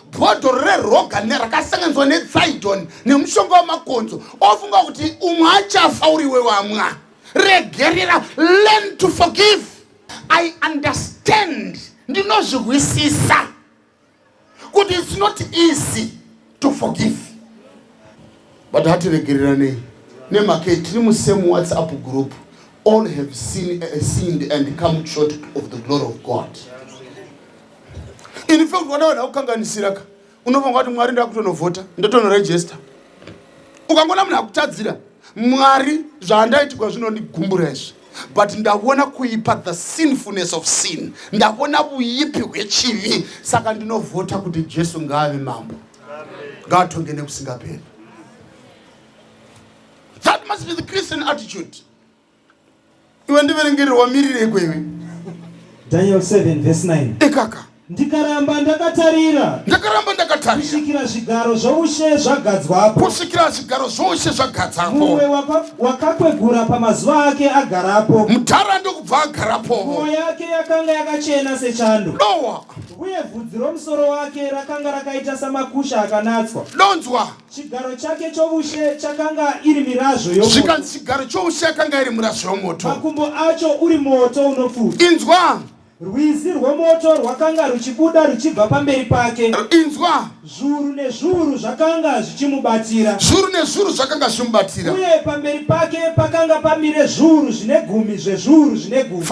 reroga nerakasanganiswa neTsidon nemushonga wamakonzo. Ofunga kuti umwe achafa uriwe wamwa. Regerera, learn to forgive. I understand. Ndinozvizwisisa kuti it's not easy to forgive. But hatiregerera nei? Nemake tiri musame WhatsApp group. All have sinned and come short of the glory of God. In fact, wadaona ukanganisiraka unofunga kuti Mwari ndakutonovhota ndotonoregister. Ukangona munhu akutadzira Mwari zvaandaitikwa zvinondigumbura izvi, but ndaona kuipa, the sinfulness of sin, ndaona uipi hwechivi, saka ndinovhota kuti Jesu ngaave mambo, ngaatonge nekusingaperi. That must be the Christian attitude. Iwe ndiverengeri wamirire kwewe. Daniel 7 verse 9. Ekaka Ndikaramba ndakatarira kusvikira zvigaro zvoushe zvagadzwapo. Mumwe wakakwegura pamazuva ake agarapo. Nguo yake yakanga yakachena sechando. Uye bvudzi romusoro wake rakanga rakaita samakusha akanatswa. Chigaro chake choushe chakanga iri mirazvo yomoto. Makumbo acho uri moto unopfuta. Rwizi rwemoto rwakanga ruchibuda ruchibva pamberi pake. Zviuru nezviuru zvakanga zvichimubatira. Uye pamberi pake pakanga pamire zviuru zvine gumi zvezviuru zvine gumi.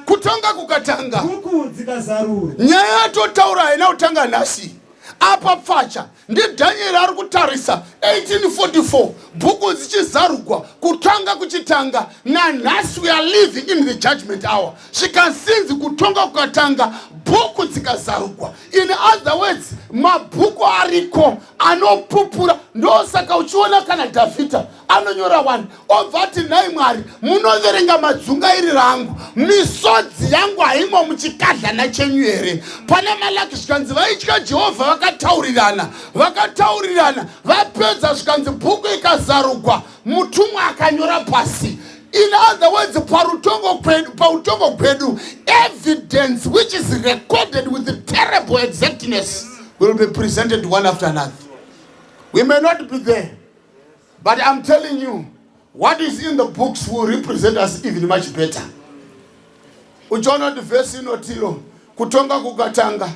Kutonga kukatanga. Bhuku dzikazarura. Nyaya yatotaura haina kutanga nhasi. Apa pfacha ndiDhanieri ari kutarisa 1844 bhuku dzichizarugwa kutanga kuchitanga. Nanhasi we are living in the judgment hour. Zvikasinzi kutonga kukatanga bhuku dzikazarugwa. In other words, mabhuku ariko anopupura. Ndosaka uchiona kana Dhavhidha anonyora 1 obvati nhai Mwari munoverenga madzungairi rangu, misodzi yangu haimo muchikadlana chenyu here. Pane Malaki zvikanzi vaitya Jehovha vakataurirana vapedza zvikanzi bhuku ikazarugwa, mutumwa akanyora pasi In other words, pautongo kwedu, evidence which is recorded with terrible exactness will be presented one after another. We may not be there, but I'm telling you, what is in the books will represent us even much better. Uchiona verse inotilo kutonga kukatanga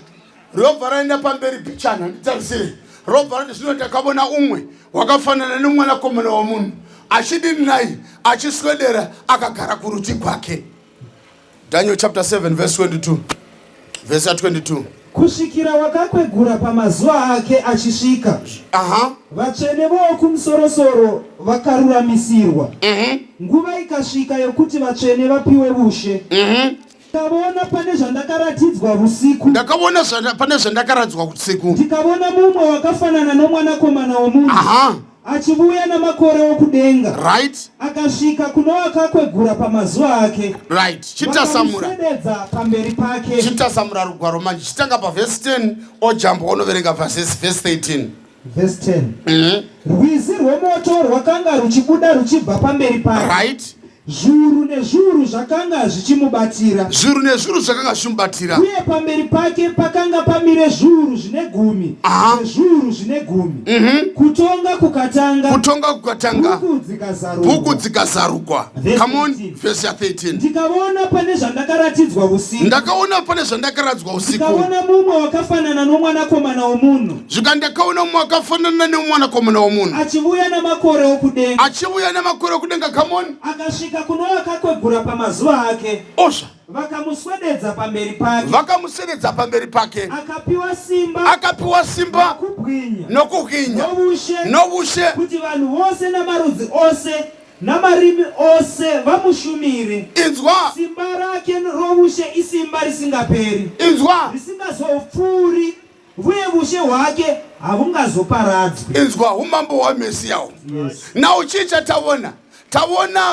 robva raenda pamberi pichana nditarisire robva rati zvino takabona umwe wakafanana nemwanakomana womunhu achidini naye achiswedera akagara kurudyi kwake. Daniel chapter 7 verse 22. Verse 22. Kusvikira wakakwegura pamazuva ake achisvika. Vatsvene vokumusoro-soro vakaruramisirwa. Nguva ikasvika yokuti vatsvene vapiwe ushe. Ndakaona pane zvandakaratidzwa usiku. Ndikaona mumwe wakafanana nomwanakomana womunhu. Achibuya namakore okudenga. Right. Akasvika kuno wakakwegura pamazuva ake. Right. Chitasamura. Vakamuswededza pamberi pake. Chitasamura rugwaro manje. Chitanga paverse 10 ojambo onoverenga verse 13. Verse 10. Rwizi rwemoto rwakanga ruchibuda ruchibva pamberi pake. Right. Zviuru nezviuru zvakanga zvichimubatira. Uye pamberi pake pakanga pamire zviuru zvine 10. Nezviuru zvine 10. Kutonga kukatanga. Bhuku dzikazarugwa. Come on, verse 13. Ndikaona pane zvandakaratidzwa usiku. Ndikaona mumwe wakafanana nomwanakomana womunhu. Achibuya namakore okudenga. Come on. Akasvika kuno wakakwegura pamazuva ake. Osha. Vakamuswededza pamberi pake. Akapiwa simba. Nokubwinya. Nobushe. Kuti vanhu vose namarudzi ose namarimi ose vamushumire. Inzwa. Simba rake robushe isimba risingaperi. Inzwa. Risingazopfuuri. Uye bushe hwake havungazoparadzwi. Inzwa umambo hwaMesiya. Yes. Na uchicha taona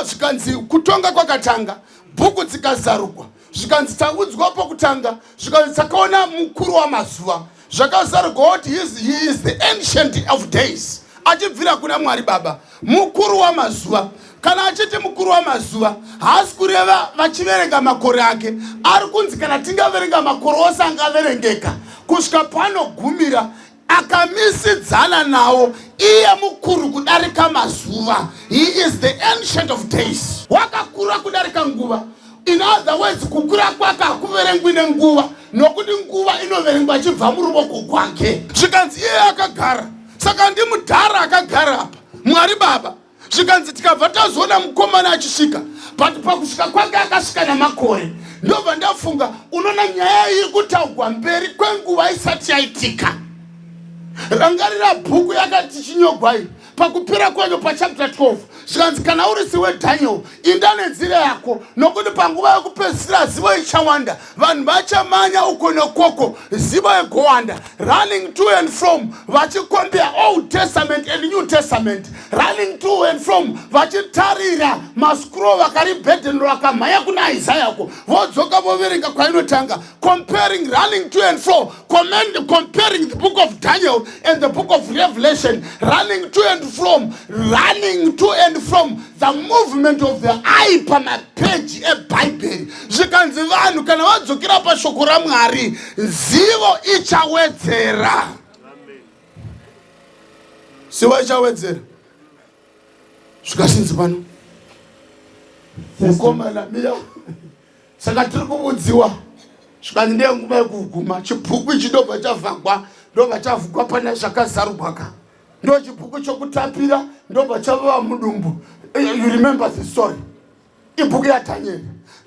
zvikanzi kutonga kwakatanga, bhuku dzikazarugwa, zvikanzi taudzwa pokutanga, zvikanzi takaona mukuru wamazuva, zvakazarugwa kuti he is the ancient of days. Achibvira kuna Mwari Baba, mukuru wamazuva. Kana achiti mukuru wamazuva, haasi kureva vachiverenga makore ake, ari kunzi kana tingaverenga makore ose angaverengeka, kusvika panogumira akamisidzana nawo iye mukuru kudarika mazuva. He is the ancient of days. Wakakura kudarika nguva. In other words, kukura kwake hakuverengwi nenguva, nokuti nguva inoverengwa achibva muruoko kwake. Zvikanzi iye akagara, saka ndimudhara akagara apa, Mwari Baba. Zvikanzi tikabva tazoona mukomana achisvika, but pakusvika kwake akasvika namakore. Ndobva ndafunga, unoona nyaya iri kutaurwa mberi kwenguva isati yaitika. Rangarira bhuku yakati chinyogwai pakupera kwayo pachapter 12. Zvikanzi kana uri siwe Daniel, inda nenzira yako, nokuti panguva yekupedzisira zivo ichawanda. Vanhu vachamanya uko nokoko, zivo yegowanda, running to and from, vachikombea Old Testament and New Testament, running to and from, vachitarira mascroll vakaribhedhenro vakamhanya kuna Isaiah ko, vodzoka voverenga kwainotanga, comparing running to and from, comparing the book of Daniel and the book of Revelation, running to and from the movement of the eye pamapage eBhayibheri. Zvikanzi vanhu kana vadzokera pashoko raMwari, zivo ichawedzera. Zivo ichawedzera. Zvikashinzi pano. Mukomana miya. Saka tiri kubudziwa. Zvikanzi ndiye nguva yekuguma. Chibhuku ichi ndobva chavhagwa. Ndobva chavhagwa pana zvakazarugwaka. Ndo chibhuku chokutapira ndobva chava mudumbu. You remember the story. Ibhuku yaDaniel.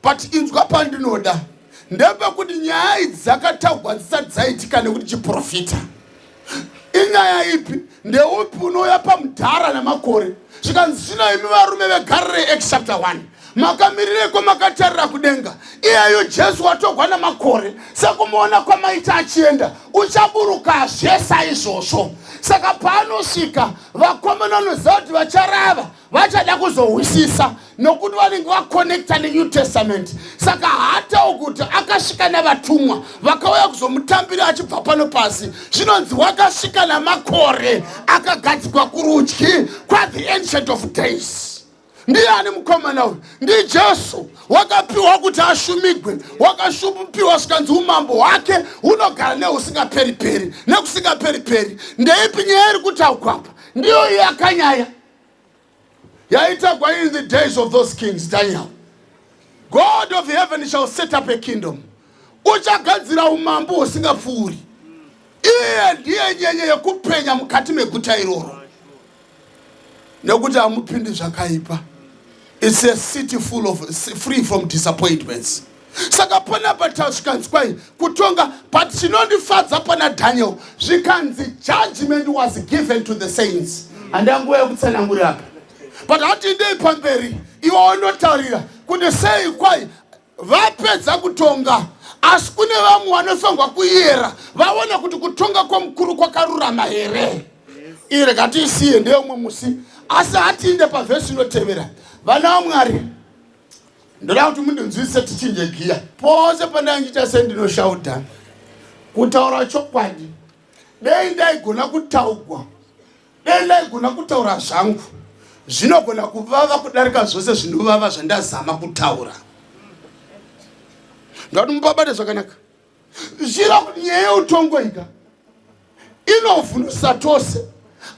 But inzwa pandinoda, ndebe kuti nyaya idzi dzakataurwa dzisati dzaitika nekuti chiprofita. Inyaya ipi? Ndeupi unoya pamudhara namakore? Zvikanzi zvino imi varume veGarireyi Acts chapter 1. Makamirireko makatarira kudenga. Iyeyo Jesu watogwa namakore. Sekumuona kwamaita achienda, uchaburuka zvesa izvozvo. Saka paanosvika, vakomana vanoziva kuti vacharava, vachada kuzohwisisa, nokuti vanenge vakonekta neNew Testament. Saka hatauri kuti akasvika navatumwa vakauya kuzomutambira achibva pano pasi. Zvinonzi wakasvika namakore akagadzikwa kurudyi kwa the ancient of days. Ndiani mukomana uyu? Ndi Jesu. Wakapiwa kuti ashumigwe. Wakapiwa zvikanzi umambo hwake hunogara neusingaperi-peri. Nekusingaperi-peri. Ndeipi nyaya iri kutaurwa apa? Ndiyo iyi yakanyaya. Yaitagwa in the days of those kings, Daniel. God of heaven shall set up a kingdom. Uchagadzira umambo husingapfuuri. Iye ndiye nyenye yekupenya mukati meguta iroro. Nekuti hamupindi zvakaipa. It's a city free from disappointments. Saka panapa zvikanzi kwai kutonga, but chinondifadza pana Daniel zvikanzi judgment was given to the saints. Handanguva yekutsanangurira apa. But hatindei pamberi iwe wanotaurira kuti sei kwai vapedza kutonga asi kune vamwe vanofangwa kuyera vaona kuti kutonga kwomukuru kwakarurama here. Ire katisiye ndeumwe musi. Asi hatiinde pavhesi inotevera. Vana vaMwari, ndoda kuti mundinzwise tichinje giya. Pose pandandiita sendinoshaudha kutaura chokwadi. Dei ndaigona kutaurwa. Dei ndaigona kutaura zvangu. Zvinogona kuvava kudarika zvose zvinovava zvandazama kutaura. Ndati mupabate zvakanaka. Zvira kuti nyaya yeutongo ika inovhundusa tose.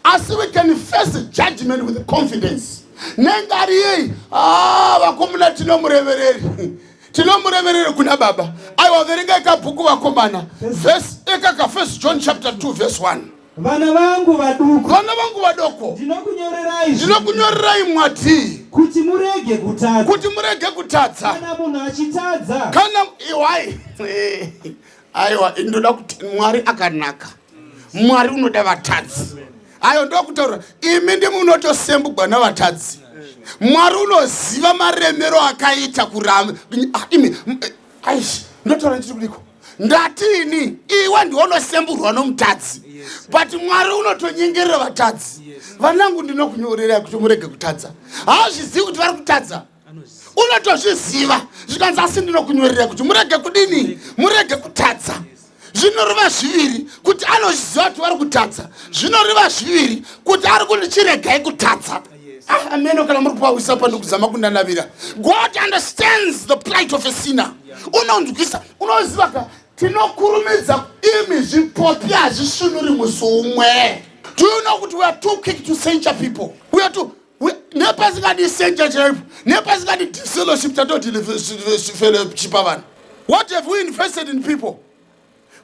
As we can face judgment with confidence. Nengari yei, vakomana tinomurevereri. Tinomurevereri kuna baba. Aiwaverenga ikabhuku vakomana. Ekaka 1 John chapter 2 verse 1. Vana vangu vaduku. Vana vangu vadoko. Ndinokunyorerai mwati. Kuti murege kutadza. Kuti murege kutadza. Kana munhu achitadza. Kana iwai. Aiwa indoda kuti Mwari akanaka. Mwari unoda vatadzi. Ayo ndokutaura imi ndimi munotosembugwa navatadzi. Mwari unoziva maremero akaita kuramba. Imi aish ndotaura ndiri kudiko. Ndatini iwe ndiwe unosemburwa nomutadzi. But Mwari unotonyengerera vatadzi. Vanangu ndinokunyorera kuti murege kutadza. Hazvizivi kuti vari kutadza. Unotozviziva. Zvikanzi asi ndinokunyorera kuti murege kudini? Murege kutadza. Zvinoreva zviviri kuti anozviziva kuti vari kutadza. Zvinoreva zviviri kuti ari kundichiregai kutadza. Ameno kana muri kuwisa pandikuzama kundanavira. God understands the plight of a sinner. Unonzwisa, unoziva ka tinokurumidza imi zvipopi hazvisvinuri musi umwe. Do you know kuti we are too quick to censure people? We are too nepasingadi censure, nepasingadi disfellowship fellowship vanhu. What have we invested in people?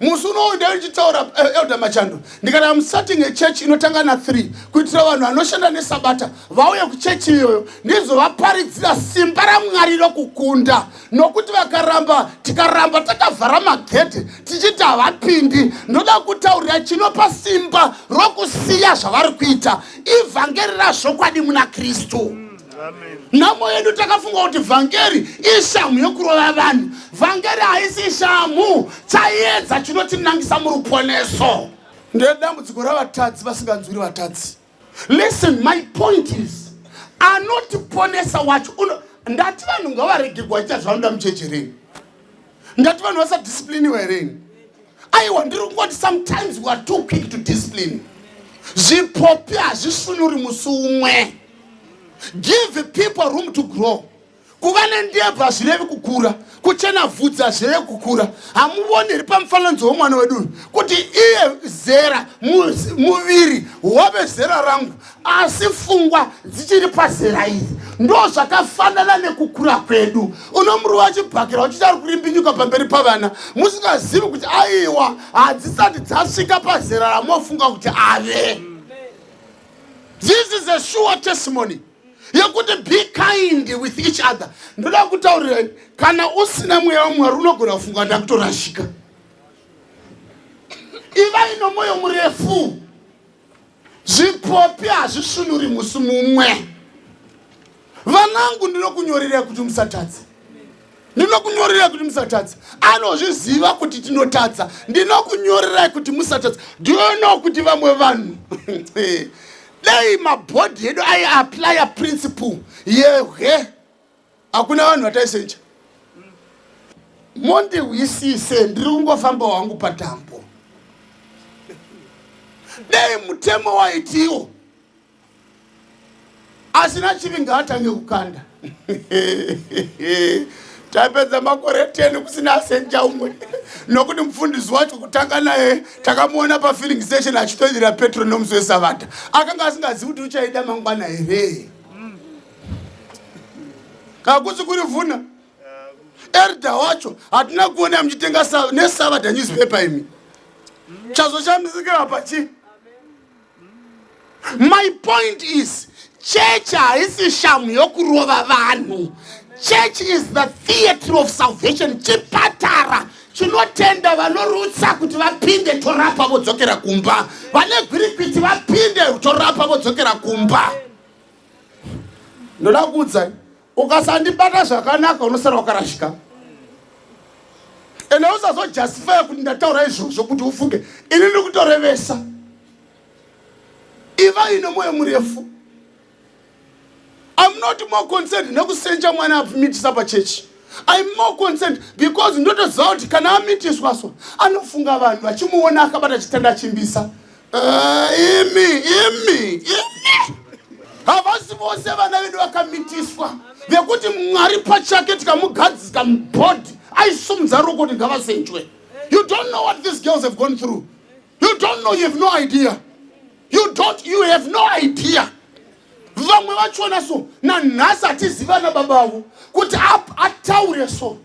Musuno ndachitaura elder Machando. Ndikati I'm starting a church inotanga na 3 kuitira vanhu vanoshanda nesabata vauye kuchechi iyoyo ndizvo vaparidzira simba raMwari rokukunda. Nokuti vakaramba tikaramba takavhara magedhe tichiti havapindi. Ndoda kutaurira chinopa simba rokusiya zvavari kuita ivhangeri razvokwadi muna Kristu. Namo yedu takafunga kuti vhangeri ishamu yokurova vanhu. Vhangeri haisi ishamu chaedza chinotinangisa muruponeso. Ndedambudziko ravatadzi vasinganzwiri vatadzi. Listen, my point is anotiponesa wacho. Ndati vanhu ngavarege kuita zvavanoda muchechi reni. Ndati vanhu vasadiscipliniwe hereni. Aiwa ndiri kungoti sometimes we are too quick to discipline. Zvipopi hazvisvinuri musi umwe. Give people room to grow. Kuva nendebva zvirevi kukura. Kuchena vhudzi hazvirevi kukura. Hamuoni pamufananidzo womwana wedu kuti iye zera muviri wave zera rangu asi pfungwa dzichiri pazera iri. Ndo zvakafanana nekukura kwedu. Unomuri wachibhakira uchiti ari kurimbinyuka pamberi pavana musingazivi kuti aiwa hadzisati dzasvika pazera ramofunga kuti ave. This is a sure testimony. Yekuti be kind with each other. Ndoda kutaurira kana usina mweya waMwari unogona kufunga ndakutorashika. Iva ino moyo murefu. Zvipopi hazvisvinuri musi mumwe. Vanangu ndinokunyorera kuti musatadza. Ndinokunyorera kuti musatadza. Anozviziva kuti tinotadza. Ndinokunyorera kuti musatadza. Do you know kuti vamwe vanhu dai mabhodhi edu ai apply a principle yehe hakuna vanhu vataisenja. Mondiwisise ndiri kungofamba wangu patambo. Dai mutemo waitiwo asina chivinga atange kukanda. Tapedza makore 10 kusina senja umwe. Nokuti mufundisi wacho kutanga naye takamuona pa filling station achitoira petrol nomusi weSavata. Akanga asingazivi kuti uchaida mangwana here. Kakusi kurivhuna. Elder wacho hatina kuona mchitenga neSavata newspaper imi. Chazo chamizikira pachi. My point is, church haisi shamu yokurova vanhu. Church is the theater of salvation. Chipatara chinotenda vanorutsa kuti vapinde torapa vodzokera kumba. Vane gwirikwiti vapinde torapa vodzokera kumba. Ndoda kuudza, ukasandibata zvakanaka unosara wakarashika. Ene usazojustify kuti ndataura izvozvo kuti ufunge ini ndikutorevesa. Iva ino moyo murefu. I'm not more concerned nekusenja mwana apumitisa pachurch. I'm more concerned because ndotoziva kuti kana amitiswaso anofunga vanhu vachimuona akabata chitanda chimbisa. Imi. Havasi vose vana vedu vakamitiswa vekuti Mwari pachake tikamugadzika mubhodhi aisumudza ruoko kuti ngavasenjwe. You don't know what these girls have gone through. You don't know, you have no idea. You have no idea. Vamwe vachona so nanhasi atiziva nababa vavo kuti ataure so.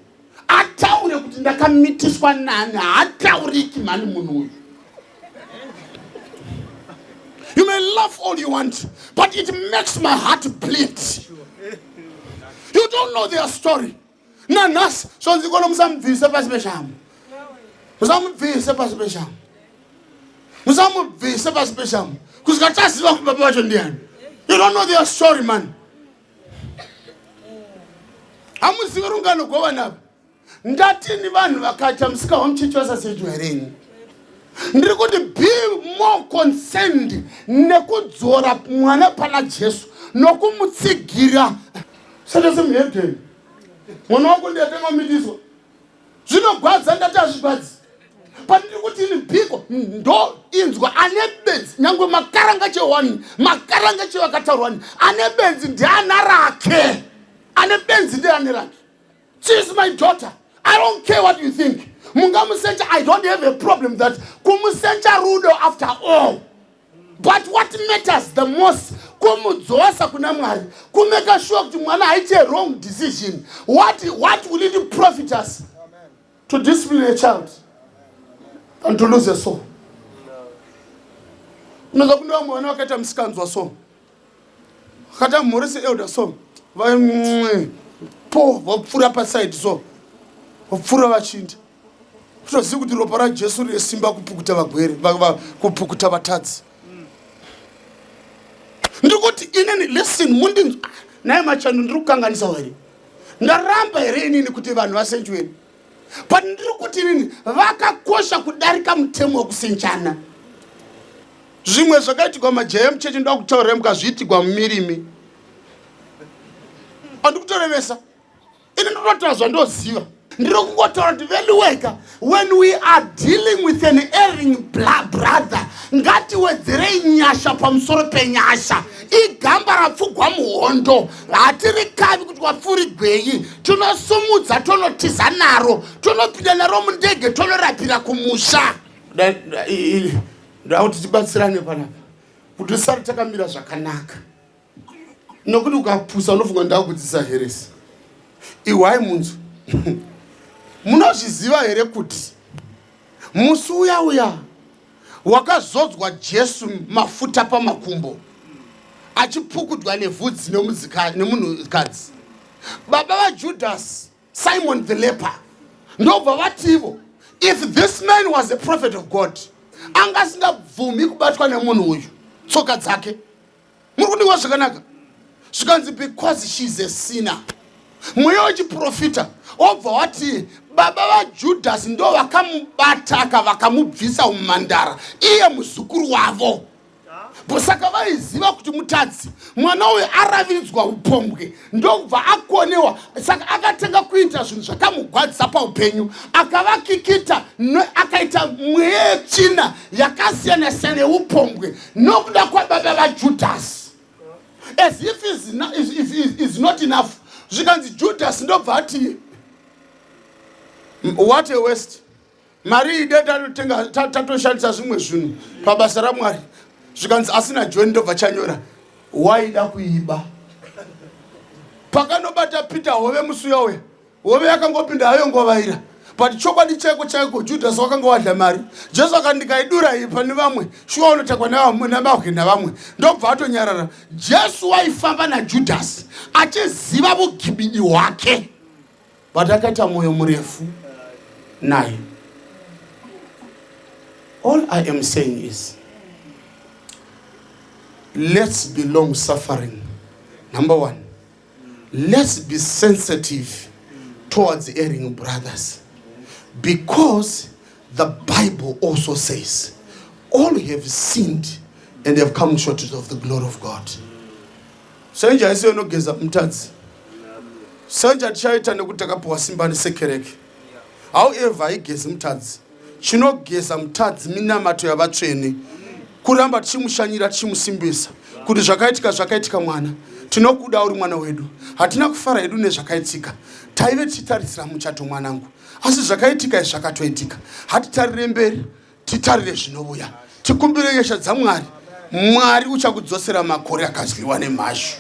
Ataure kuti ndakamitiswa nani, hatauriki mani munhu uyu. You may laugh all you want, but it makes my heart bleed. You don't know their story. Nanhasi so nzikona musamubvise pasi peshamu. Musamubvise pasi peshamu. Musamubvise pasi peshamu. Kusvika taziva kuti baba vacho ndiani. You don't know their story, man. Hamuzivi rungano governor. Ndatini vanhu vakaita musika wamuchechi wasasejwa hereni. Ndiri kuti be more concerned nekudzora mwana pana Jesu nokumutsigira. Sata semuhedheni. Mwana wako ndiyatenga mitiswa. Zvinogwadza ndati hazvigwadzi. Pandiri kuti ini bhiko ndo inzwa ane benzi nyangwe makaranga chewani makaranga chewakataurwani ane benzi ndiana rake ane benzi ndiane rake. She is my daughter. I don't care what you think. Mungamusenja, I don't have a problem that kumusenja rudo after all. But what matters the most, kumudzosa kuna Mwari, kumeka sure kuti mwana haite a wrong decision. What will it profit us to discipline a child and to lose a soul? Unoza kundiwa mwana wakaita musikanzwa so. Kata mhorese elder so. Po vapfura paside so. Vapfura vachinda. Kutoziva kuti ropa raJesu resimba kupukuta vagwere, kupukuta vatadzi. Ndikuti inini listen mundinzwa. Naye machando ndiri kukanganisa here. Ndaramba here inini kuti vanhu vasenjweni. But ndiri kuti inini vakakosha kudarika mutemo wekusenjana. Zvimwe zvakaitikwa majaya muchechi ndoda kutaurira mukazviitigwa mumirimi. Andikutorevesa. Ini ndinotazva ndoziva. Ndiri kungotaura kuti veli wega, when we are dealing with an erring brother, ngatiwedzerei nyasha pamusoro penyasha. Igamba rapfugwa muhondo. Hatiri kavi kuti wapfurigwei. Tonosumudza, tonotiza naro. Tonopinda naro mundege, tonorapira kumusha. Ndauti tibatsirane panapa. Kuti usari takamira zvakanaka. Nokuti ukapusa unofunga ndakudzidzisa heresi. Iwai munzu. Munozviziva here kuti musi uya wakazodzwa Jesu mafuta pamakumbo achipukudwa nevhudzi nemunhukadzi. Baba vaJudas, Simon the leper, ndobva vativo, if this man was a prophet of God, angasingabvumi kubatwa nemunhu uyu tsoka dzake. Muri kundingwa zvakanaka? Zvikanzi because she is a sinner. Mweya wechiprofita obva wati baba vaJudas ndo vakamubata vakamubvisa mumandara iye muzukuru wavo. Saka vaiziva kuti mutadzi mwana uyu araviridzwa upombwe ndobva akonewa. Saka akatenga kuita zvinhu zvakamugwadzisa paupenyu, akavakikita akaita mweya yechina yakasiyana siyana yeupombwe nokuda kwababa vaJudasi. as if is not enough. Zvikanzi Judas ndobva ati what a waste. Mari ide tatoshandisa zvimwe zvinhu pabasa raMwari. Zvikanzi asina John ndobva chanyora waida kuiba. Pakanobata Peter hove musuya we. Hove yakangopinda hayo ngovaira. But chokwadi chaiko Judas wakanga wadla mari. Jesu akandikaidura iyi pane vamwe. Shuwa unotakwa navamwe navamwe. Ndobva atonyarara. Jesu waifamba naJudas achiziva bugibidi hwake. But akaita moyo murefu naye. All I am saying is, let's be long suffering. Number one, let's be sensitive towards erring brothers. Because the Bible also says, all have sinned and have come short of the glory of God. Sanja isiyo nogeza mtadzi. Sanja tichaita nekutakapuwa simbani sekereke. However, igezi mtadzi. Chinogeza mtadzi minamato yavatsvene. Kuramba tichimushanyira tichimusimbisa. Kuti zvakaitika mwana. Tinokuda uri mwana wedu. Hatina kufara hedu nezvakaitika. Taive tichitarisira muchato mwanangu. Asi zvakaitika zvakatoitika. Hatitarire mberi, titarire zvinouya. Tikumbire nyasha dzaMwari. Mwari uchakudzosera makore akadyiwa nemhashu.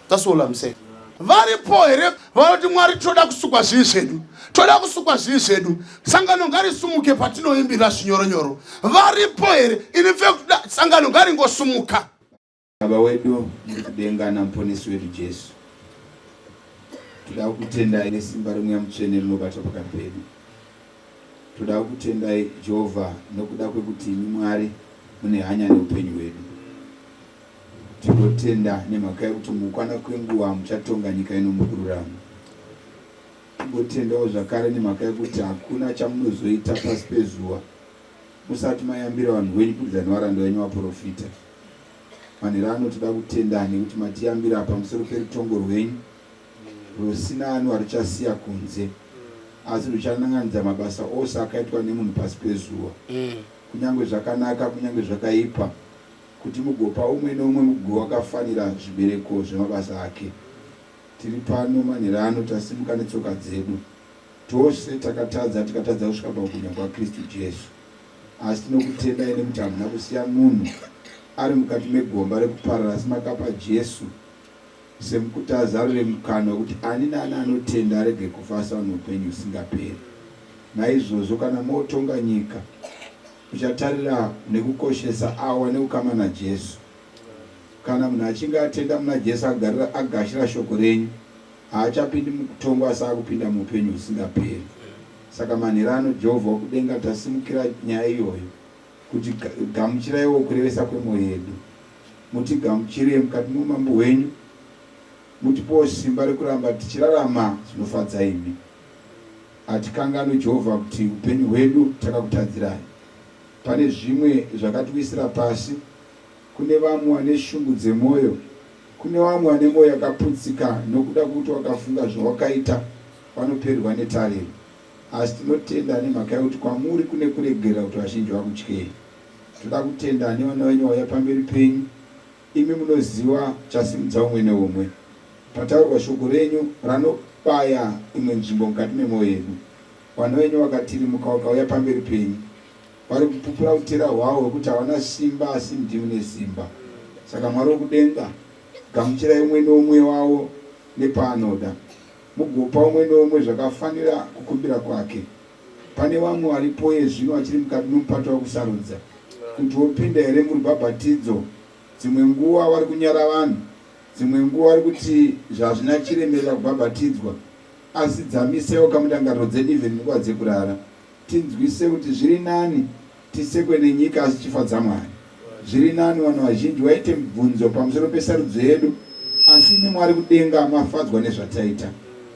That's all I'm saying. Varipo here vanoti Mwari toda kusukwa zvinhu zvedu. Toda kusukwa zvinhu zvedu. Sangano ngarisumuke patinoimbira zvinyoronyoro. Varipo here in fact sangano ngaringosumuka. Baba wedu ndikudenga na mponesi wedu Jesu. Toda kutendai nesimba rimwe mutsvene rinobata pakati pedu. Toda kutendai Jehovha nokuda kwekuti imi Mwari mune hanya neupenyu hwedu. Tinotenda nemhaka yekuti mukwana kwenguva muchatonga nyika ino mukururama. Tingotendawo zvakare nemhaka yekuti hakuna chamunozoita pasi pezuva musati mayambira vanhu venyu kuridza nevaranda venyu vaprofita. Manherano toda kutenda nekuti matiyambira pamusoro perutongo rwenyu rusina anhu arichasiya kunze, asi ruchananganidza mabasa ose akaitwa nemunhu pasi pezuva, kunyange zvakanaka kunyange zvakaipa, kuti mugopa umwe neumwe mugo wakafanira zvibereko zvemabasa ake. Tiri pano manherano tasimuka netsoka dzedu, tose takatadza kusvika pakubwinya kwaKristu Jesu, asi tinokutendai nekuti hamuna kusiya munhu ari mukati megomba rekuparara, asi makapa Jesu semukuti azarure mukana wekuti ani naani anotenda arege kufa asa noupenyu husingaperi. Naizvozvo kana motonga nyika muchatarira nekukoshesa awa neukama naJesu. Kana munhu achinge atenda muna Jesu agashira shoko renyu, haachapindi mukutongwa asi akupinda muupenyu husingaperi. Saka manherano Jehovha wokudenga tasimukira nyaya iyoyo kuti gamuchiraiwo kurevesa kwemwoyo yedu. Mutigamuchire mukati momambo wenyu, mutipowo simba rekuramba tichirarama zvinofadza imi. Hatikanganwe Jehovha kuti upenyu hwedu takakutadzirai. Pane zvimwe zvakatiwisira pasi. Kune vamwe vane shungu dzemwoyo, kune vamwe vane mwoyo yakaputsika nokuda kuti wakafunga zvawakaita vanoperwa netariro. Asi tinotenda nemhaka yekuti kwamuri kune kuregera kuti vazhinji vakutyei. Toda kutenda nevana venyu vauya pamberi penyu, imi munoziva chasimudza umwe neumwe. Pataurwa shoko renyu ranobaya imwe nzvimbo mukati memwoyo yedu, vana venyu vakatirimuka vakauya pamberi penyu, vari kupupura utera hwavo hwekuti havana simba asi ndimi une simba. Saka Mwari wokudenga, gamuchirai umwe neumwe wavo nepaanoda, mugopa umwe neumwe zvakafanira kukumbira kwake. Pane vamwe varipo zvino vachiri mukati nomupato wakusarudza kuti wopinda here murubhabhatidzo. Dzimwe nguva vari kunyara vanhu, dzimwe nguva vari kuti zvazvina chiremerera kubhabhatidzwa, asi dzamisaiwo kamudangariro dzedu even nguva dzekurara. Tinzwise kuti zviri nani tisekwe nenyika asi chifadza Mwari. Zviri nani vanhu vazhinji vaite mibvunzo pamusoro pesarudzo yedu, asi imi Mwari kudenga mafadzwa nezvataita.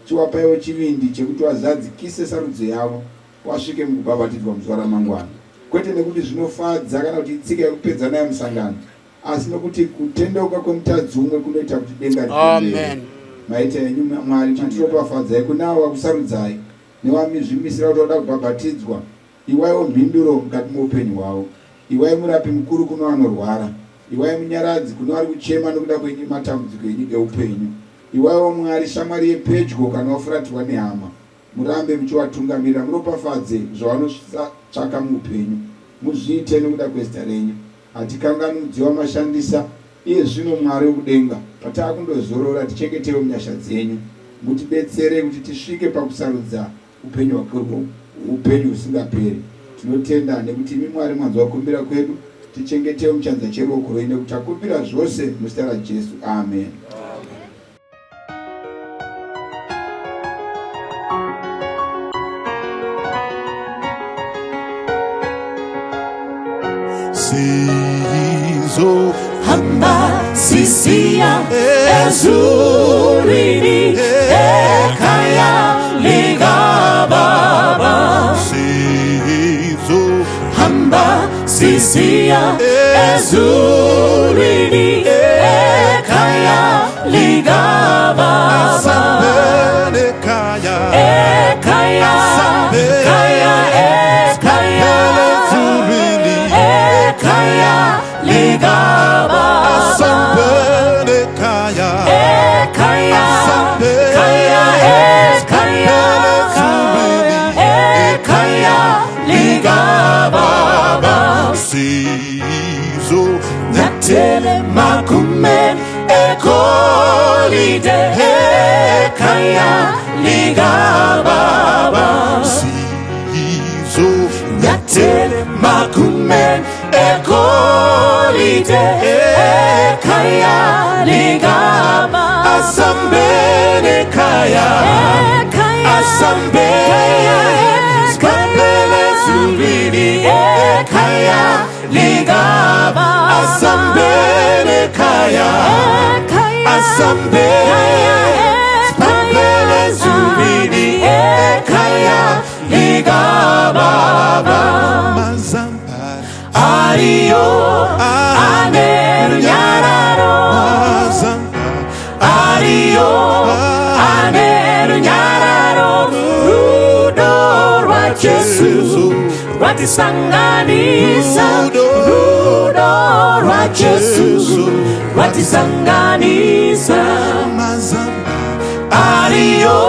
Chiwapaiwo chivindi chekuti wazadzikise sarudzo yavo wasvike mukubhabhatidzwa muzuva ramangwana. Kwete nekuti zvinofadza kana kuti itsika yekupedza nayo musangano, asi nokuti kutendeuka kwemutadzi umwe kunoita kuti denga ripembere. Maita yenyu Mwari chitiropafadzai kunavo vakusarudzai nevamizvimisira kuti vada kubhabhatidzwa. Iwaiwo mhinduro mukati muupenyu hwavo. Iwai murapi mukuru kuno vanorwara. Iwai munyaradzi kuno ari kuchema nokuda matambudziko enyika yeupenyu. Iwaiwo Mwari shamwari yepedyo kana wafuratirwa nehama. Murambe muchivatungamirira muropafadze zvavanotsvaka muupenyu. Muzviite nokuda kwezita renyu. Hatikanganwi mudziyo wamashandisa iye zvino Mwari wekudenga. Patakundozorora tichengetewo munyasha dzenyu. Mutibetsere kuti tisvike pakusarudza upenyu hwakurwo, upenyu husingaperi. Tinotenda nekuti imi Mwari mwanzwa kukumbira kwedu. Tichengetewo muchanza cheruoko rwenyu nekuti takumbira zvose muzita raJesu. Amen. Sizo hamba sisia ezurini ekaya liga baba. Sizo hamba sisia ezurini ekaya liga baba. Ekaya ekaya ekaya ekaya ekaya liga baba. Ekaya ekaya ekaya ekaya ekaya liga baba. Sizo natele makumen ekolide ekaya liga baba. Sizo natele makumen ekolide ekaya liga baba. Asambene kaya asambene skapele zurini ekaya liga baba. Asambene kaya asambene skapele zurini ekaya liga baba. Ario anerunyararo Ario anerunyararo. Rudo rwa Jesu rwatisanganisa. Rudo rwa Jesu rwatisanganisa. Ario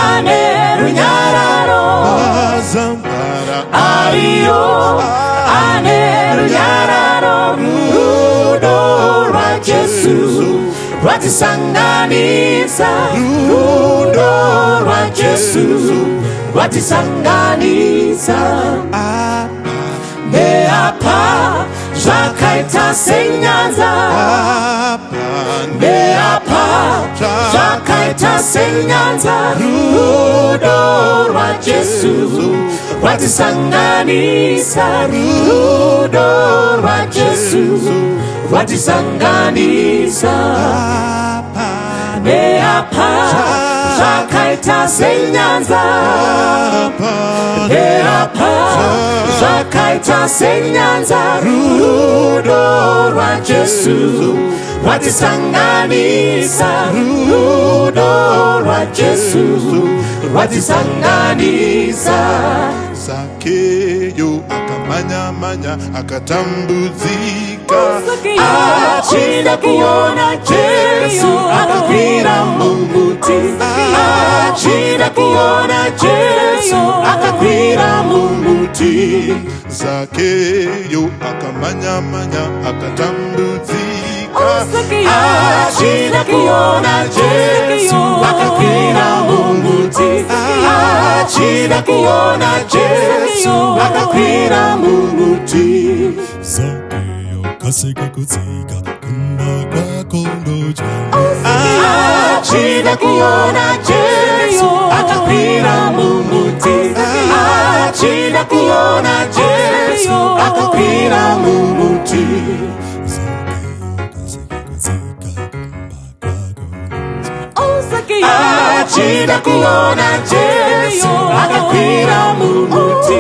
anerunyararo Ario anerunyararo. Rudo rwa Jesu rwatisanganisa. Rudo rwa Jesu rwatisanganisa. Neapa zvakaita senyanza. Neapa zvakaita senyanza. Rudo rwa Jesu rwatisanganisa. Rudo rwa Jesu rwatisanganisa. Neapa zvakaita senyanza. Neapa zvakaita senyanza. Rudo rwa Jesu rwatisanganisa. Rudo rwa Jesu rwatisanganisa. Zakeyo akamanya akatambudzika. Achida kuona Jesu akakwira mumuti. Achida kuona Jesu akakwira mumuti. Zakeyo akamanya akatambudzika. Achida kuona Jesu akakwira mumuti. Achida kuona Jesu akakwira mumuti. Zakeyo kaseka kutsika kumba kwako ndojana. Achida kuona Jesu akakwira mumuti. Achida kuona Jesu akakwira mumuti. Achida kuona Jesu akakwira mumuti.